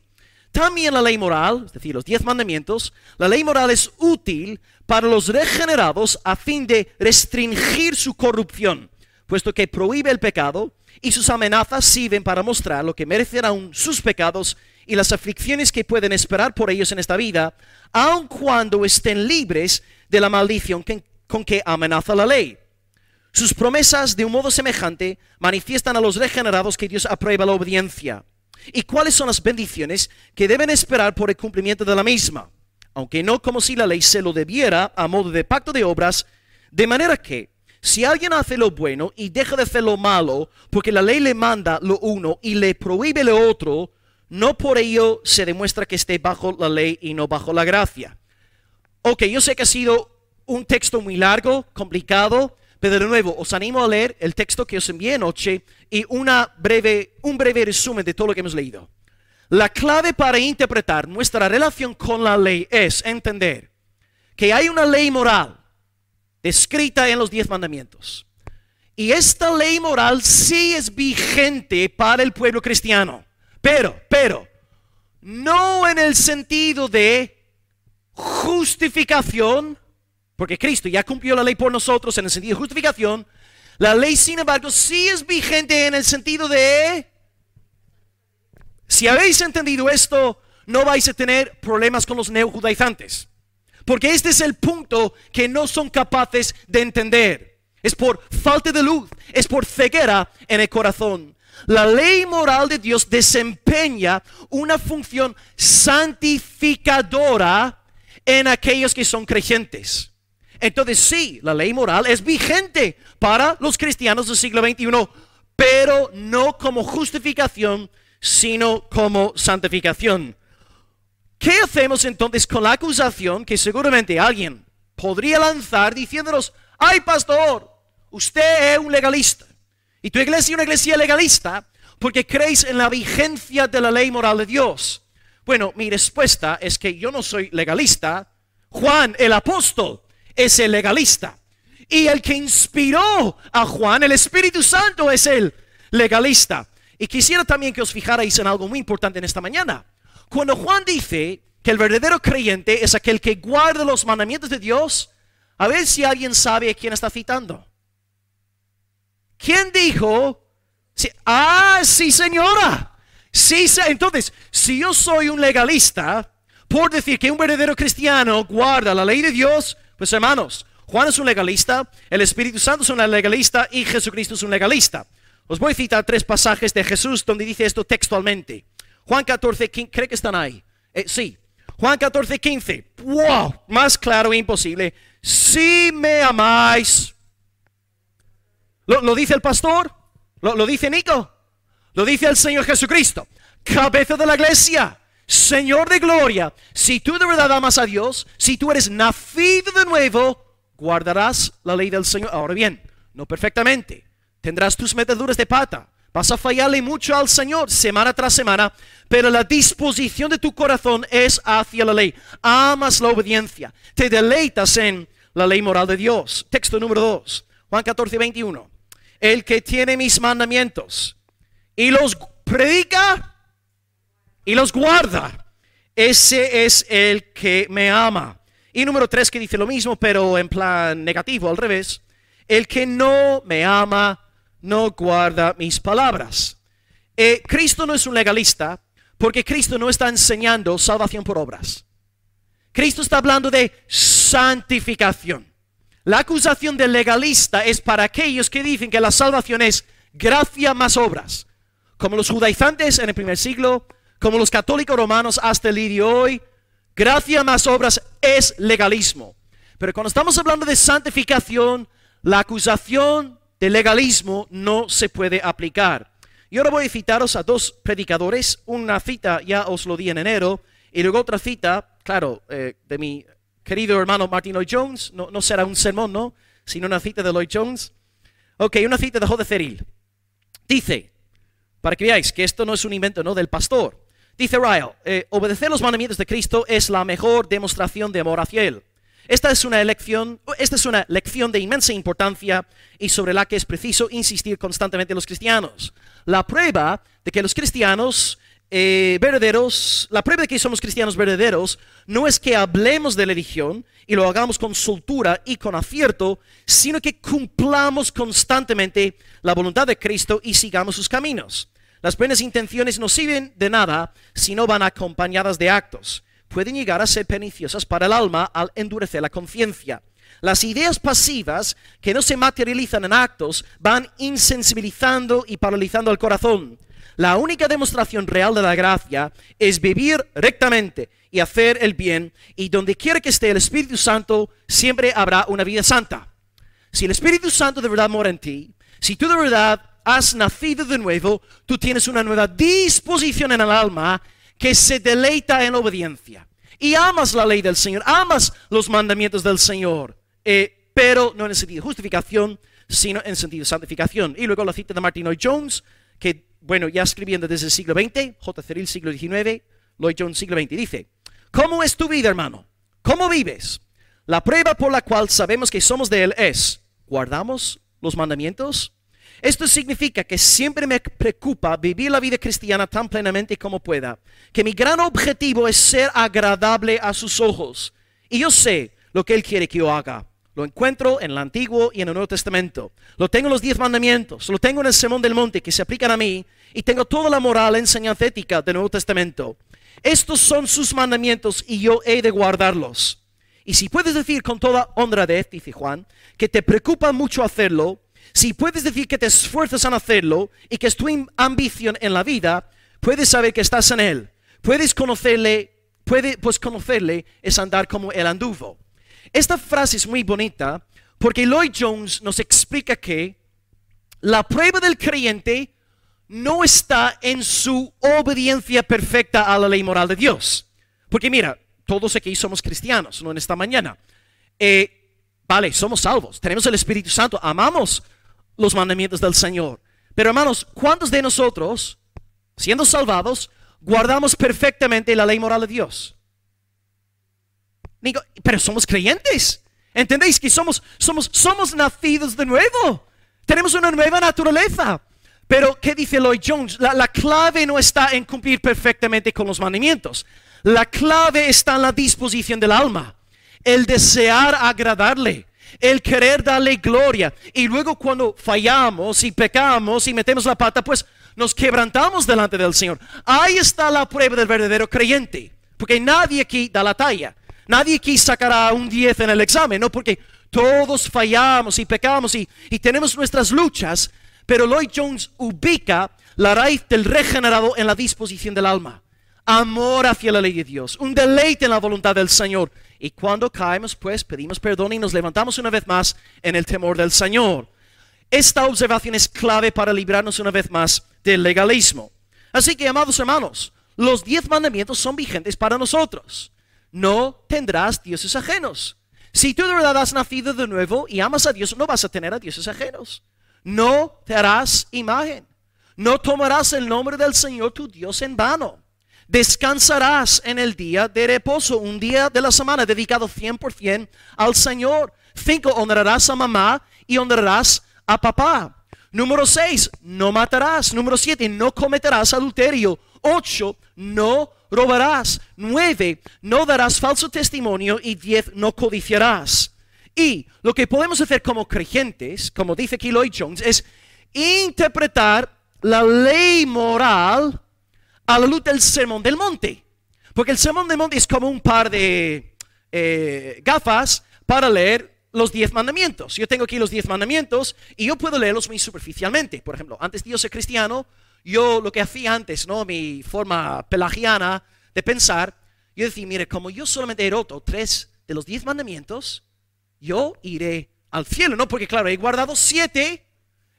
También la ley moral, es decir, los 10 mandamientos, la ley moral es útil para los regenerados a fin de restringir su corrupción, puesto que prohíbe el pecado y sus amenazas sirven para mostrar lo que merecerán sus pecados y las aflicciones que pueden esperar por ellos en esta vida, aun cuando estén libres de la maldición con que amenaza la ley. Sus promesas, de un modo semejante, manifiestan a los regenerados que Dios aprueba la obediencia. ¿Y cuáles son las bendiciones que deben esperar por el cumplimiento de la misma? Aunque no como si la ley se lo debiera a modo de pacto de obras, de manera que, si alguien hace lo bueno y deja de hacer lo malo, porque la ley le manda lo uno y le prohíbe lo otro, no por ello se demuestra que esté bajo la ley y no bajo la gracia. Ok, yo sé que ha sido un texto muy largo, complicado, pero de nuevo, os animo a leer el texto que os envié anoche y un breve resumen de todo lo que hemos leído. La clave para interpretar nuestra relación con la ley es entender que hay una ley moral descrita en los 10 mandamientos. Y esta ley moral sí es vigente para el pueblo cristiano, pero no en el sentido de justificación, porque Cristo ya cumplió la ley por nosotros en el sentido de justificación. La ley, sin embargo, sí es vigente en el sentido de... Si habéis entendido esto, no vais a tener problemas con los neojudaizantes. Porque este es el punto que no son capaces de entender. Es por falta de luz, es por ceguera en el corazón. La ley moral de Dios desempeña una función santificadora en aquellos que son creyentes. Entonces sí, la ley moral es vigente para los cristianos del siglo XXI, pero no como justificación, sino como santificación. ¿Qué hacemos entonces con la acusación que seguramente alguien podría lanzar diciéndonos: ay pastor, usted es un legalista y tu iglesia es una iglesia legalista porque creéis en la vigencia de la ley moral de Dios? Bueno, mi respuesta es que yo no soy legalista. Juan el apóstol es el legalista, y el que inspiró a Juan, el Espíritu Santo, es el legalista. Y quisiera también que os fijarais en algo muy importante en esta mañana. Cuando Juan dice que el verdadero creyente es aquel que guarda los mandamientos de Dios, a ver si alguien sabe a quién está citando. ¿Quién dijo? Sí, sí señora. Sí, entonces, si yo soy un legalista por decir que un verdadero cristiano guarda la ley de Dios, pues hermanos, Juan es un legalista, el Espíritu Santo es un legalista y Jesucristo es un legalista. Os voy a citar 3 pasajes de Jesús donde dice esto textualmente. Juan 14, 15, ¿cree que están ahí? Sí. Juan 14, 15. ¡Wow! Más claro e imposible. Si me amáis. ¿Lo dice el pastor? ¿Lo dice Nico? Lo dice el Señor Jesucristo, cabeza de la iglesia, Señor de gloria. Si tú de verdad amas a Dios, si tú eres nacido de nuevo, guardarás la ley del Señor. Ahora bien, no perfectamente. Tendrás tus meteduras de pata. Vas a fallarle mucho al Señor semana tras semana, pero la disposición de tu corazón es hacia la ley. Amas la obediencia. Te deleitas en la ley moral de Dios. Texto número 2, Juan 14, 21. El que tiene mis mandamientos y los predica y los guarda, ese es el que me ama. Y número 3, que dice lo mismo, pero en plan negativo, al revés. El que no me ama, no guarda mis palabras. Cristo no es un legalista, porque Cristo no está enseñando salvación por obras. Cristo está hablando de santificación. La acusación del legalista es para aquellos que dicen que la salvación es gracia más obras, como los judaizantes en el primer siglo, como los católicos romanos hasta el día de hoy. Gracia más obras es legalismo. Pero cuando estamos hablando de santificación, la acusación de legalismo no se puede aplicar. Y ahora voy a citaros a 2 predicadores. Una cita ya os lo di en enero, y luego otra cita, claro, de mi querido hermano Martin Lloyd-Jones. No será un sermón, ¿no?, sino una cita de Lloyd-Jones. Ok, una cita de J. Ceril. Dice, para que veáis que esto no es un invento, ¿no?, del pastor. Dice Ryle, obedecer los mandamientos de Cristo es la mejor demostración de amor hacia Él. Esta es una lección de inmensa importancia y sobre la que es preciso insistir constantemente los cristianos. La prueba de que los cristianos la prueba de que somos cristianos verdaderos no es que hablemos de la religión y lo hagamos con soltura y con acierto, sino que cumplamos constantemente la voluntad de Cristo y sigamos sus caminos. Las buenas intenciones no sirven de nada si no van acompañadas de actos. Pueden llegar a ser perniciosas para el alma al endurecer la conciencia. Las ideas pasivas que no se materializan en actos van insensibilizando y paralizando el corazón. La única demostración real de la gracia es vivir rectamente y hacer el bien, y donde quiera que esté el Espíritu Santo, siempre habrá una vida santa. Si el Espíritu Santo de verdad mora en ti, si tú de verdad has nacido de nuevo, tú tienes una nueva disposición en el alma que se deleita en la obediencia. Y amas la ley del Señor, amas los mandamientos del Señor, pero no en el sentido de justificación, sino en sentido de santificación. Y luego la cita de Martin Lloyd-Jones, que, bueno, ya escribiendo desde el siglo XX, J. Cyril, siglo XIX, Lloyd-Jones, siglo XX, dice: ¿cómo es tu vida, hermano? ¿Cómo vives? La prueba por la cual sabemos que somos de Él es: ¿guardamos los mandamientos? Esto significa que siempre me preocupa vivir la vida cristiana tan plenamente como pueda, que mi gran objetivo es ser agradable a sus ojos. Y yo sé lo que Él quiere que yo haga. Lo encuentro en el Antiguo y en el Nuevo Testamento. Lo tengo en los 10 mandamientos, lo tengo en el Sermón del Monte que se aplican a mí, y tengo toda la moral, enseñanza ética del Nuevo Testamento. Estos son sus mandamientos y yo he de guardarlos. Y si puedes decir con toda honradez, dice Juan, que te preocupa mucho hacerlo, si puedes decir que te esfuerzas en hacerlo y que es tu ambición en la vida, puedes saber que estás en Él. Puedes conocerle, pues conocerle es andar como Él anduvo. Esta frase es muy bonita porque Lloyd-Jones nos explica que la prueba del creyente no está en su obediencia perfecta a la ley moral de Dios. Porque mira, todos aquí somos cristianos, no en esta mañana. Vale, somos salvos, tenemos el Espíritu Santo, amamos los mandamientos del Señor. Pero hermanos, ¿cuántos de nosotros, siendo salvados, guardamos perfectamente la ley moral de Dios? Digo, pero somos creyentes. ¿Entendéis que somos nacidos de nuevo? Tenemos una nueva naturaleza. Pero, ¿qué dice Lloyd-Jones? La clave no está en cumplir perfectamente con los mandamientos. La clave está en la disposición del alma. El desear agradarle. El querer darle gloria. Y luego cuando fallamos y pecamos y metemos la pata, pues nos quebrantamos delante del Señor. Ahí está la prueba del verdadero creyente. Porque nadie aquí da la talla. Nadie aquí sacará un 10 en el examen, ¿no? Porque todos fallamos y pecamos y tenemos nuestras luchas. Pero Lloyd-Jones ubica la raíz del regenerado en la disposición del alma. Amor hacia la ley de Dios, un deleite en la voluntad del Señor. Y cuando caemos, pues pedimos perdón y nos levantamos una vez más en el temor del Señor. Esta observación es clave para librarnos una vez más del legalismo. Así que, amados hermanos, los 10 mandamientos son vigentes para nosotros. No tendrás dioses ajenos. Si tú de verdad has nacido de nuevo y amas a Dios, no vas a tener a dioses ajenos. No te harás imagen. No tomarás el nombre del Señor tu Dios en vano. Descansarás en el día de reposo, un día de la semana dedicado 100% al Señor. 5, honrarás a mamá y honrarás a papá. Número 6, no matarás. Número 7, no cometerás adulterio. 8, no robarás. 9, no darás falso testimonio. Y 10, no codiciarás. Y lo que podemos hacer como creyentes, como dice aquí Lloyd-Jones, es interpretar la ley moral a la luz del Sermón del Monte. Porque el Sermón del Monte es como un par de gafas para leer los 10 mandamientos. Yo tengo aquí los 10 mandamientos y yo puedo leerlos muy superficialmente. Por ejemplo, antes de yo ser cristiano, yo lo que hacía antes, ¿no? Mi forma pelagiana de pensar, yo decía, mire, como yo solamente he roto 3 de los 10 mandamientos, yo iré al cielo, ¿no? Porque claro, he guardado 7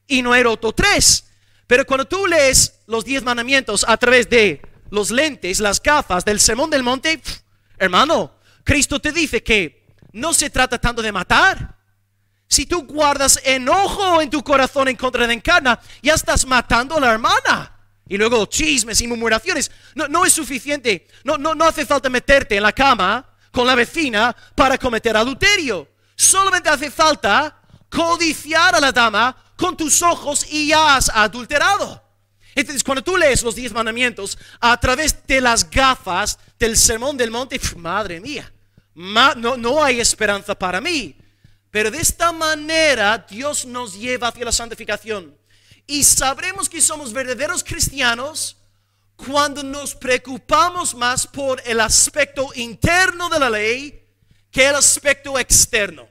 y no he roto 3. Pero cuando tú lees los 10 mandamientos a través de los lentes, las gafas del Sermón del Monte, hermano, Cristo te dice que no se trata tanto de matar. Si tú guardas enojo en tu corazón en contra de Encarna, ya estás matando a la hermana. Y luego chismes y murmuraciones. No es suficiente. No hace falta meterte en la cama con la vecina para cometer adulterio. Solamente hace falta codiciar a la dama con tus ojos y ya has adulterado. Entonces, cuando tú lees los 10 mandamientos a través de las gafas del Sermón del Monte, madre mía, no hay esperanza para mí. Pero de esta manera Dios nos lleva hacia la santificación. Y sabremos que somos verdaderos cristianos cuando nos preocupamos más por el aspecto interno de la ley que el aspecto externo.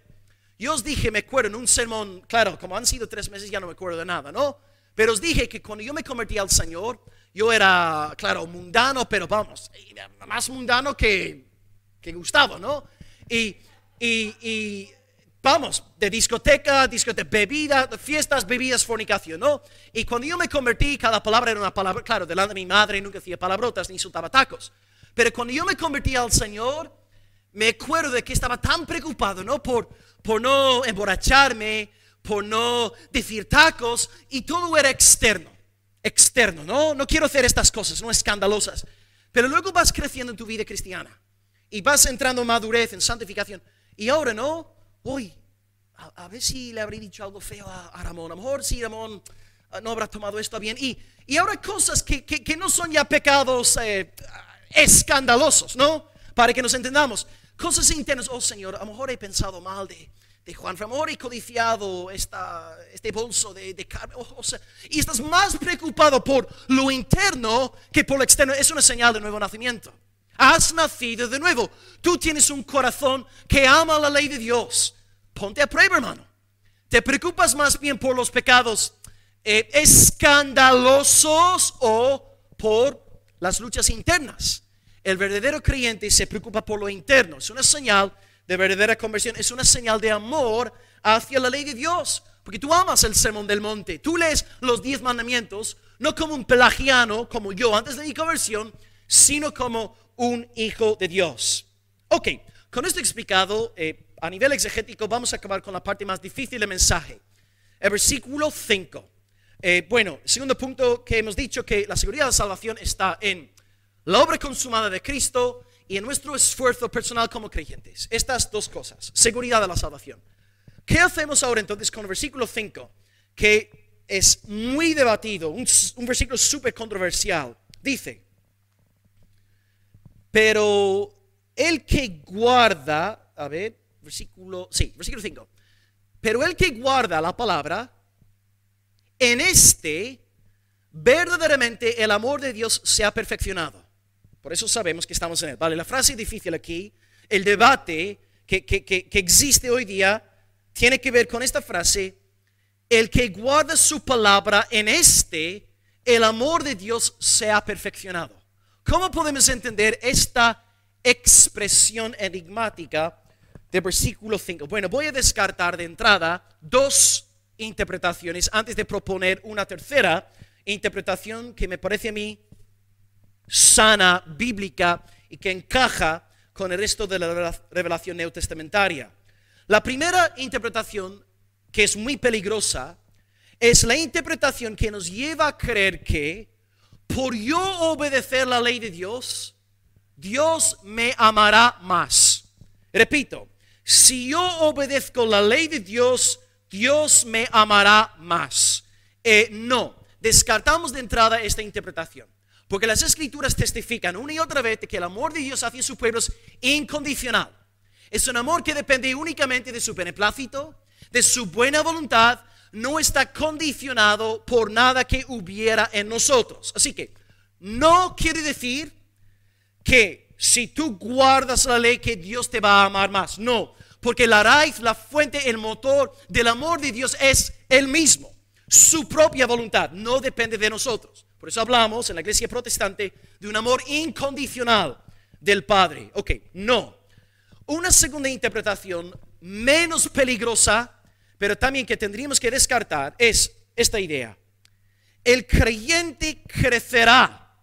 Yo os dije, me acuerdo en un sermón, claro, como han sido 3 meses ya no me acuerdo de nada, ¿no? Pero os dije que cuando yo me convertí al Señor, yo era, claro, mundano, pero vamos, más mundano que Gustavo, ¿no? Y vamos, de discoteca, bebida, fiestas, bebidas, fornicación, ¿no? Y cuando yo me convertí, cada palabra era una palabra, claro, delante de mi madre nunca hacía palabrotas ni insultaba tacos. Pero cuando yo me convertí al Señor, me acuerdo de que estaba tan preocupado, ¿no? Por no emborracharme, por no decir tacos, y todo era externo, ¿no? No quiero hacer estas cosas, no escandalosas. Pero luego vas creciendo en tu vida cristiana y vas entrando en madurez, en santificación. Y ahora, ¿no? Hoy, a ver si le habré dicho algo feo a Ramón. A lo mejor sí, Ramón no habrá tomado esto bien. Y ahora hay cosas que no son ya pecados escandalosos, ¿no? Para que nos entendamos. Cosas internas. Oh, Señor, a lo mejor he pensado mal de Juan. A lo mejor he codiciado este bolso de carne. O sea, y estás más preocupado por lo interno que por lo externo. Es una señal de nuevo nacimiento. Has nacido de nuevo. Tú tienes un corazón que ama la ley de Dios. Ponte a prueba, hermano. ¿Te preocupas más bien por los pecados escandalosos o por las luchas internas? El verdadero creyente se preocupa por lo interno. Es una señal de verdadera conversión. Es una señal de amor hacia la ley de Dios. Porque tú amas el sermón del monte. Tú lees los 10 mandamientos, no como un pelagiano, como yo antes de mi conversión, sino como un hijo de Dios. Ok, con esto explicado, a nivel exegético, vamos a acabar con la parte más difícil del mensaje. El versículo 5. Bueno, segundo punto que hemos dicho, que la seguridad de la salvación está en la obra consumada de Cristo y en nuestro esfuerzo personal como creyentes. Estas dos cosas, seguridad de la salvación. ¿Qué hacemos ahora entonces con el versículo 5? Que es muy debatido, un versículo súper controversial. Dice: pero el que guarda, a ver, versículo 5. Pero el que guarda la palabra, en verdaderamente el amor de Dios se ha perfeccionado. Por eso sabemos que estamos en él. Vale, la frase difícil aquí, el debate que existe hoy día, tiene que ver con esta frase: el que guarda su palabra, en el amor de Dios se ha perfeccionado. ¿Cómo podemos entender esta expresión enigmática del versículo 5? Bueno, voy a descartar de entrada 2 interpretaciones antes de proponer una tercera interpretación que me parece a mí sana, bíblica y que encaja con el resto de la revelación neotestamentaria. La primera interpretación, que es muy peligrosa, es la interpretación que nos lleva a creer que por yo obedecer la ley de Dios, Dios me amará más. Repito, si yo obedezco la ley de Dios, Dios me amará más. No, descartamos de entrada esta interpretación, porque las Escrituras testifican una y otra vez de que el amor de Dios hacia su pueblo es incondicional. Es un amor que depende únicamente de su beneplácito, de su buena voluntad. No está condicionado por nada que hubiera en nosotros. Así que no quiere decir que si tú guardas la ley que Dios te va a amar más. No, porque la raíz, la fuente, el motor del amor de Dios es Él mismo. Su propia voluntad no depende de nosotros. Por eso hablamos en la iglesia protestante de un amor incondicional del Padre. Ok, no. Una segunda interpretación menos peligrosa, pero también que tendríamos que descartar, es esta idea: el creyente crecerá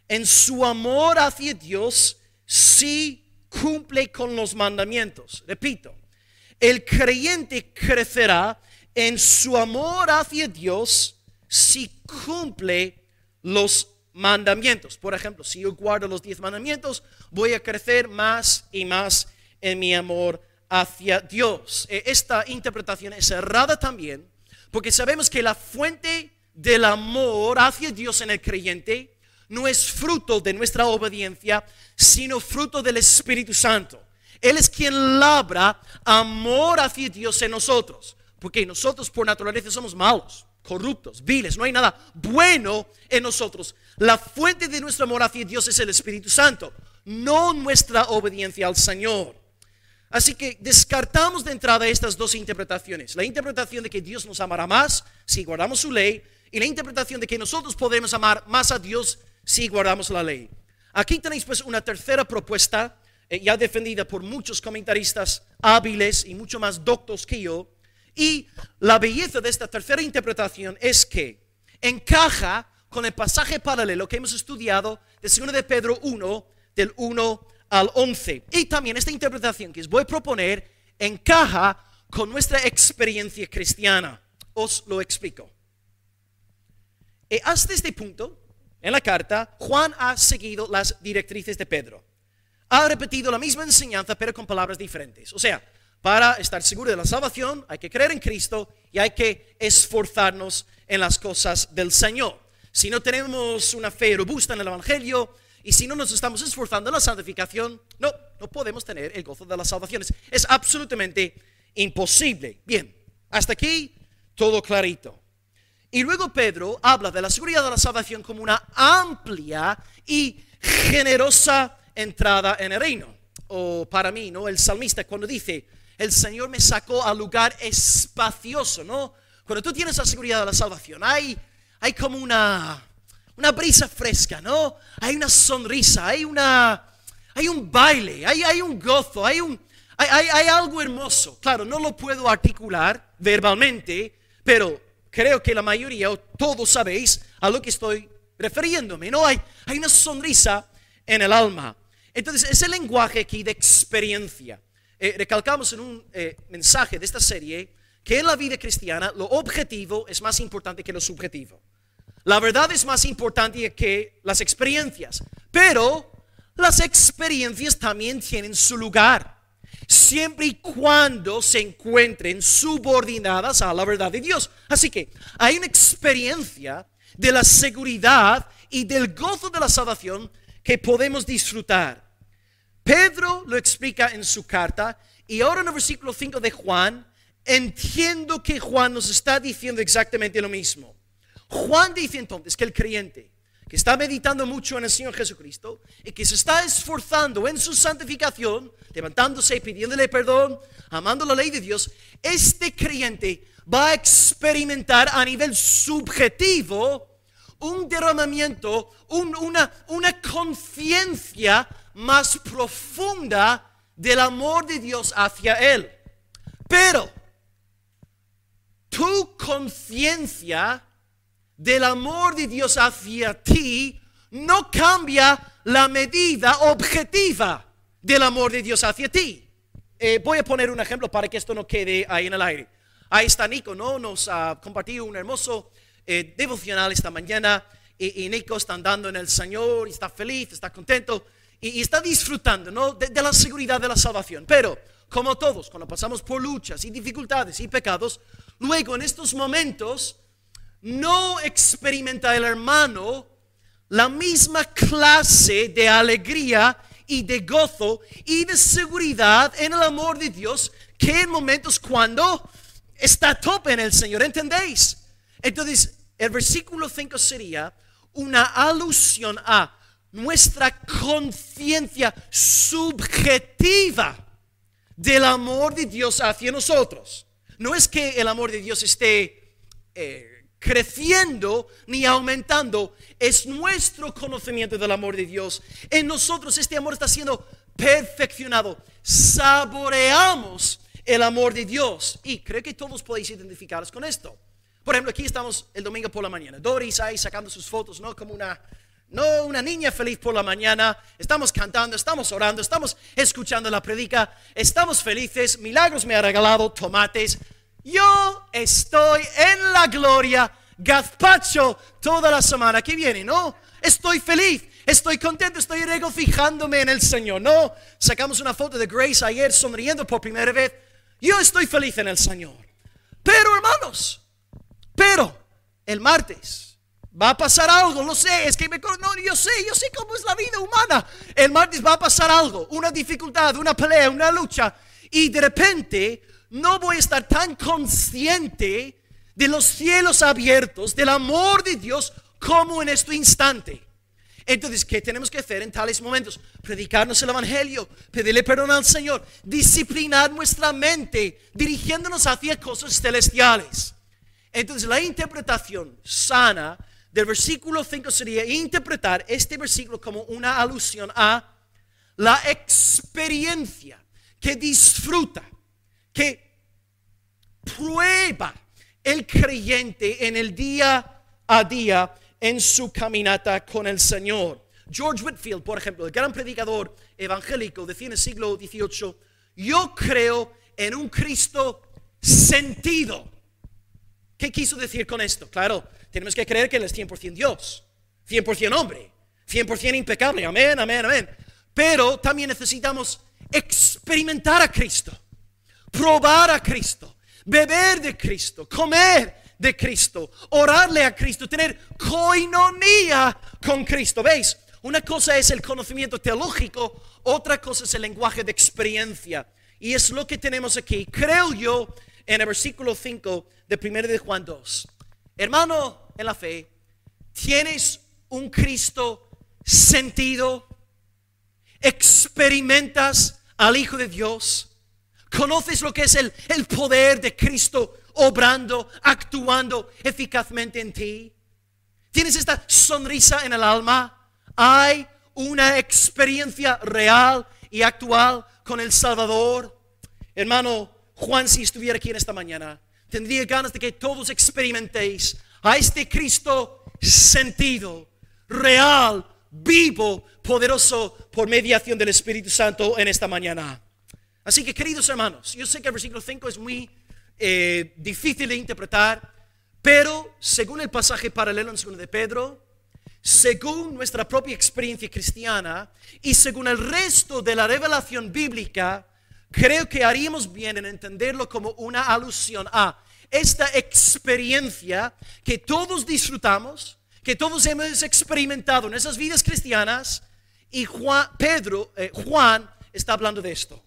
en su amor hacia Dios si cumple con los mandamientos. Repito, el creyente crecerá en su amor hacia Dios si cumple los mandamientos. Por ejemplo, si yo guardo los 10 mandamientos, voy a crecer más y más en mi amor hacia Dios. Esta interpretación es errada también, porque sabemos que la fuente del amor hacia Dios en el creyente no es fruto de nuestra obediencia, sino fruto del Espíritu Santo. Él es quien labra amor hacia Dios en nosotros. Porque nosotros por naturaleza somos malos, corruptos, viles. No hay nada bueno en nosotros. La fuente de nuestro amor hacia Dios es el Espíritu Santo, no nuestra obediencia al Señor. Así que descartamos de entrada estas dos interpretaciones. La interpretación de que Dios nos amará más si guardamos su ley, y la interpretación de que nosotros podemos amar más a Dios si guardamos la ley. Aquí tenéis pues una tercera propuesta, ya defendida por muchos comentaristas hábiles y mucho más doctos que yo. Y la belleza de esta tercera interpretación es que encaja con el pasaje paralelo que hemos estudiado de 2 de Pedro 1, del 1 al 11. Y también esta interpretación que os voy a proponer encaja con nuestra experiencia cristiana. Os lo explico. Hasta este punto, en la carta, Juan ha seguido las directrices de Pedro. Ha repetido la misma enseñanza, pero con palabras diferentes. O sea, para estar seguro de la salvación, hay que creer en Cristo y hay que esforzarnos en las cosas del Señor. Si no tenemos una fe robusta en el Evangelio y si no nos estamos esforzando en la santificación, no podemos tener el gozo de la salvación. Es absolutamente imposible. Bien, hasta aquí todo clarito. Y luego Pedro habla de la seguridad de la salvación como una amplia y generosa entrada en el reino. O para mí, ¿no? El salmista cuando dice, el Señor me sacó al lugar espacioso, ¿no? Cuando tú tienes la seguridad de la salvación, hay como una brisa fresca, ¿no? Hay una sonrisa, hay un baile, hay un gozo, hay algo hermoso. Claro, no lo puedo articular verbalmente, pero creo que la mayoría o todos sabéis a lo que estoy refiriéndome, ¿no? Hay una sonrisa en el alma. Entonces, ese lenguaje aquí de experiencia. Recalcamos en un mensaje de esta serie que en la vida cristiana lo objetivo es más importante que lo subjetivo. La verdad es más importante que las experiencias, pero las experiencias también tienen su lugar, siempre y cuando se encuentren subordinadas a la verdad de Dios. Así que hay una experiencia de la seguridad y del gozo de la salvación que podemos disfrutar. Pedro lo explica en su carta y ahora en el versículo 5 de Juan, entiendo que Juan nos está diciendo exactamente lo mismo. Juan dice entonces que el creyente que está meditando mucho en el Señor Jesucristo y que se está esforzando en su santificación, levantándose y pidiéndole perdón, amando la ley de Dios, este creyente va a experimentar a nivel subjetivo un derramamiento, una conciencia más profunda del amor de Dios hacia él. Pero tu conciencia del amor de Dios hacia ti no cambia la medida objetiva del amor de Dios hacia ti. Voy a poner un ejemplo para que esto no quede ahí en el aire. Ahí está Nico, ¿no? Nos ha compartido un hermoso devocional esta mañana y Nico está andando en el Señor y está feliz, está contento y está disfrutando, ¿no? de la seguridad de la salvación. Pero como todos, cuando pasamos por luchas y dificultades y pecados, luego en estos momentos no experimenta el hermano la misma clase de alegría y de gozo y de seguridad en el amor de Dios que en momentos cuando está a tope en el Señor, ¿entendéis? Entonces, el versículo 5 sería una alusión a nuestra conciencia subjetiva del amor de Dios hacia nosotros. No es que el amor de Dios esté creciendo ni aumentando, es nuestro conocimiento del amor de Dios. En nosotros este amor está siendo perfeccionado. Saboreamos el amor de Dios y creo que todos podéis identificaros con esto. Por ejemplo, aquí estamos el domingo por la mañana. Doris ahí sacando sus fotos, ¿no? Como una niña feliz por la mañana. Estamos cantando, estamos orando, estamos escuchando la predica, estamos felices. Milagros me ha regalado tomates. Yo estoy en la gloria, gazpacho toda la semana que viene, ¿no? Estoy feliz, estoy contento, estoy regocijándome en el Señor, ¿no? Sacamos una foto de Grace ayer sonriendo por primera vez. Yo estoy feliz en el Señor. Pero hermanos, el martes va a pasar algo, lo sé, es que yo sé cómo es la vida humana. El martes va a pasar algo, una dificultad, una pelea, una lucha, y de repente no voy a estar tan consciente de los cielos abiertos, del amor de Dios, como en este instante. Entonces, ¿qué tenemos que hacer en tales momentos? Predicarnos el Evangelio, pedirle perdón al Señor, disciplinar nuestra mente, dirigiéndonos hacia cosas celestiales. Entonces, la interpretación sana del versículo 5 sería interpretar este versículo como una alusión a la experiencia que disfruta, que prueba el creyente en el día a día en su caminata con el Señor. George Whitefield, por ejemplo, el gran predicador evangélico, decía en el siglo XVIII: yo creo en un Cristo sentido. ¿Qué quiso decir con esto? Claro, tenemos que creer que Él es 100% Dios, 100% hombre, 100% impecable. Amén, amén, amén. Pero también necesitamos experimentar a Cristo, probar a Cristo, beber de Cristo, comer de Cristo, orarle a Cristo, tener coinonía con Cristo. ¿Veis? Una cosa es el conocimiento teológico, otra cosa es el lenguaje de experiencia. Y es lo que tenemos aquí, creo yo, en el versículo 5 de 1 de Juan 2. Hermano en la fe, ¿tienes un Cristo sentido? ¿Experimentas al Hijo de Dios? ¿Conoces lo que es el poder de Cristo obrando, actuando eficazmente en ti? ¿Tienes esta sonrisa en el alma? ¿Hay una experiencia real y actual con el Salvador? Hermano Juan, si estuviera aquí en esta mañana, tendría ganas de que todos experimentéis a este Cristo sentido, real, vivo, poderoso por mediación del Espíritu Santo en esta mañana. Así que, queridos hermanos, yo sé que el versículo 5 es muy difícil de interpretar, pero según el pasaje paralelo en 2 de Pedro, según nuestra propia experiencia cristiana y según el resto de la revelación bíblica, creo que haríamos bien en entenderlo como una alusión a esta experiencia que todos disfrutamos, que todos hemos experimentado en esas vidas cristianas. Y Juan está hablando de esto.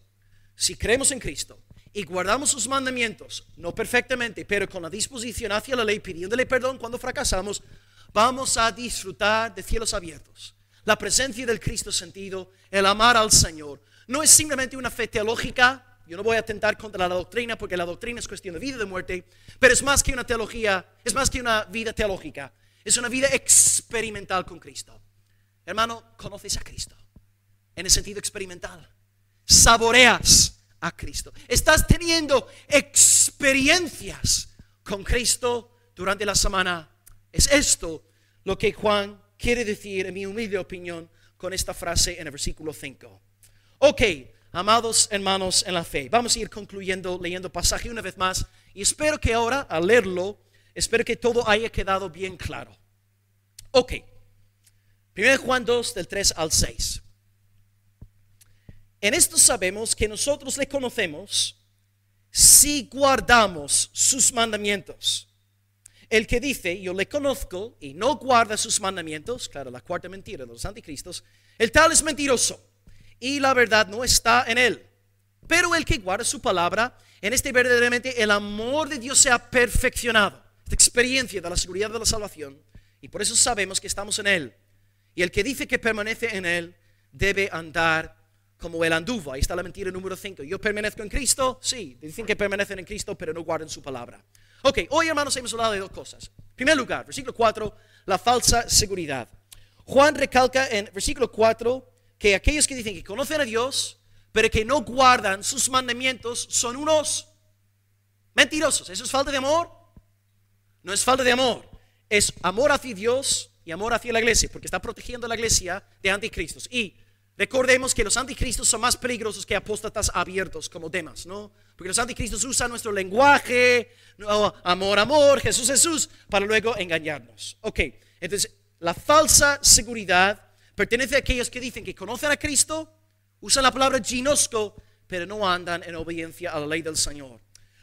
Si creemos en Cristo y guardamos sus mandamientos, no perfectamente, pero con la disposición hacia la ley, pidiéndole perdón cuando fracasamos, vamos a disfrutar de cielos abiertos, la presencia del Cristo sentido, el amar al Señor. No es simplemente una fe teológica. Yo no voy a atentar contra la doctrina, porque la doctrina es cuestión de vida y de muerte, pero es más que una teología, es más que una vida teológica, es una vida experimental con Cristo. Hermano, conoces a Cristo en el sentido experimental, saboreas a Cristo, estás teniendo experiencias con Cristo durante la semana. Es esto lo que Juan quiere decir, en mi humilde opinión, con esta frase en el versículo 5. Ok, amados hermanos en la fe, vamos a ir concluyendo leyendo el pasaje una vez más, y espero que ahora, al leerlo, espero que todo haya quedado bien claro. Ok, 1 Juan 2, del 3 al 6. En esto sabemos que nosotros le conocemos si guardamos sus mandamientos. El que dice, yo le conozco, y no guarda sus mandamientos, claro, la cuarta mentira de los anticristos, el tal es mentiroso, y la verdad no está en él. Pero el que guarda su palabra, en este verdaderamente el amor de Dios se ha perfeccionado. Esta experiencia de la seguridad de la salvación, y por eso sabemos que estamos en él. Y el que dice que permanece en él, debe andar como él anduvo. Ahí está la mentira número 5. Yo permanezco en Cristo, sí, dicen que permanecen en Cristo, pero no guardan su palabra. Ok, hoy hermanos hemos hablado de dos cosas. En primer lugar, versículo 4, la falsa seguridad. Juan recalca en versículo 4 que aquellos que dicen que conocen a Dios, pero que no guardan sus mandamientos, son unos mentirosos. ¿Eso es falta de amor? No es falta de amor, es amor hacia Dios y amor hacia la iglesia, porque está protegiendo a la iglesia de anticristos. Y recordemos que los anticristos son más peligrosos que apóstatas abiertos como Demas, ¿no? Porque los anticristos usan nuestro lenguaje, ¿no? Amor, amor, Jesús, Jesús, para luego engañarnos. Ok, entonces la falsa seguridad pertenece a aquellos que dicen que conocen a Cristo, usan la palabra ginosco, pero no andan en obediencia a la ley del Señor.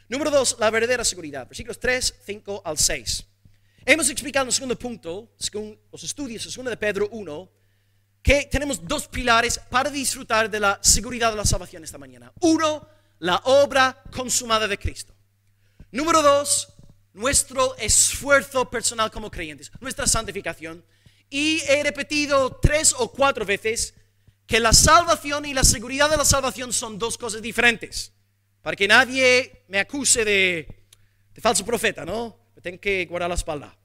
Número 2, la verdadera seguridad. Versículos 3, 5 al 6. Hemos explicado en el segundo punto, según los estudios de 2 de Pedro 1, que tenemos dos pilares para disfrutar de la seguridad de la salvación esta mañana. Uno, la obra consumada de Cristo. Número 2, nuestro esfuerzo personal como creyentes, nuestra santificación. Y he repetido 3 o 4 veces que la salvación y la seguridad de la salvación son 2 cosas diferentes. Para que nadie me acuse de falso profeta, ¿no? Me tengo que guardar la espalda.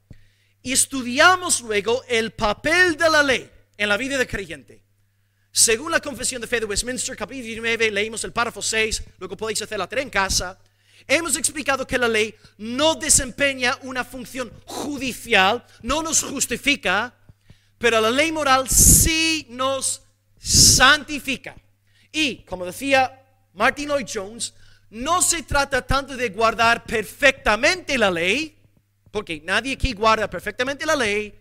Y estudiamos luego el papel de la ley en la vida del creyente. Según la Confesión de Fe de Westminster, capítulo 19, leímos el párrafo 6, luego podéis hacer la tarea en casa. Hemos explicado que la ley no desempeña una función judicial, no nos justifica, pero la ley moral sí nos santifica. Y, como decía Martin Lloyd Jones, no se trata tanto de guardar perfectamente la ley, porque nadie aquí guarda perfectamente la ley,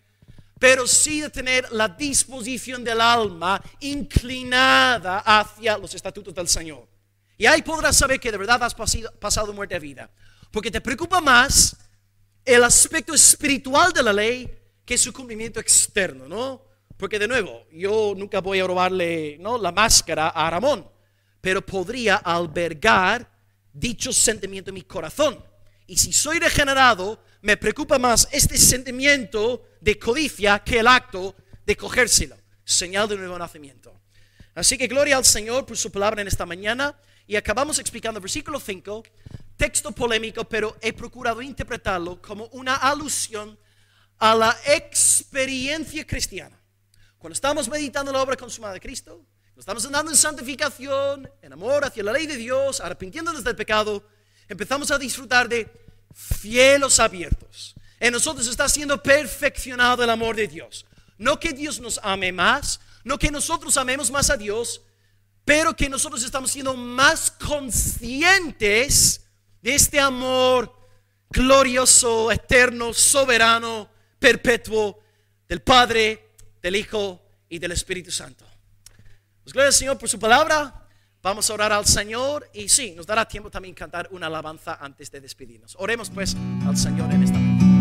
pero sí de tener la disposición del alma inclinada hacia los estatutos del Señor. Y ahí podrás saber que de verdad has pasado muerte a vida, porque te preocupa más el aspecto espiritual de la ley que su cumplimiento externo, ¿no? Porque de nuevo, yo nunca voy a robarle, ¿no?, la máscara a Ramón, pero podría albergar dicho sentimiento en mi corazón. Y si soy regenerado, me preocupa más este sentimiento de codicia que el acto de cogérselo, señal de nuevo nacimiento. Así que gloria al Señor por su palabra en esta mañana. Y acabamos explicando el versículo 5, texto polémico, pero he procurado interpretarlo como una alusión a la experiencia cristiana. Cuando estamos meditando la obra consumada de Cristo, nos estamos andando en santificación, en amor hacia la ley de Dios, arrepintiéndonos del pecado, empezamos a disfrutar de cielos abiertos. En nosotros está siendo perfeccionado el amor de Dios. No que Dios nos ame más, no que nosotros amemos más a Dios, pero que nosotros estamos siendo más conscientes de este amor glorioso, eterno, soberano, perpetuo del Padre, del Hijo y del Espíritu Santo. Pues gloria al Señor por su palabra. Vamos a orar al Señor y sí, nos dará tiempo también cantar una alabanza antes de despedirnos. Oremos pues al Señor en esta mañana.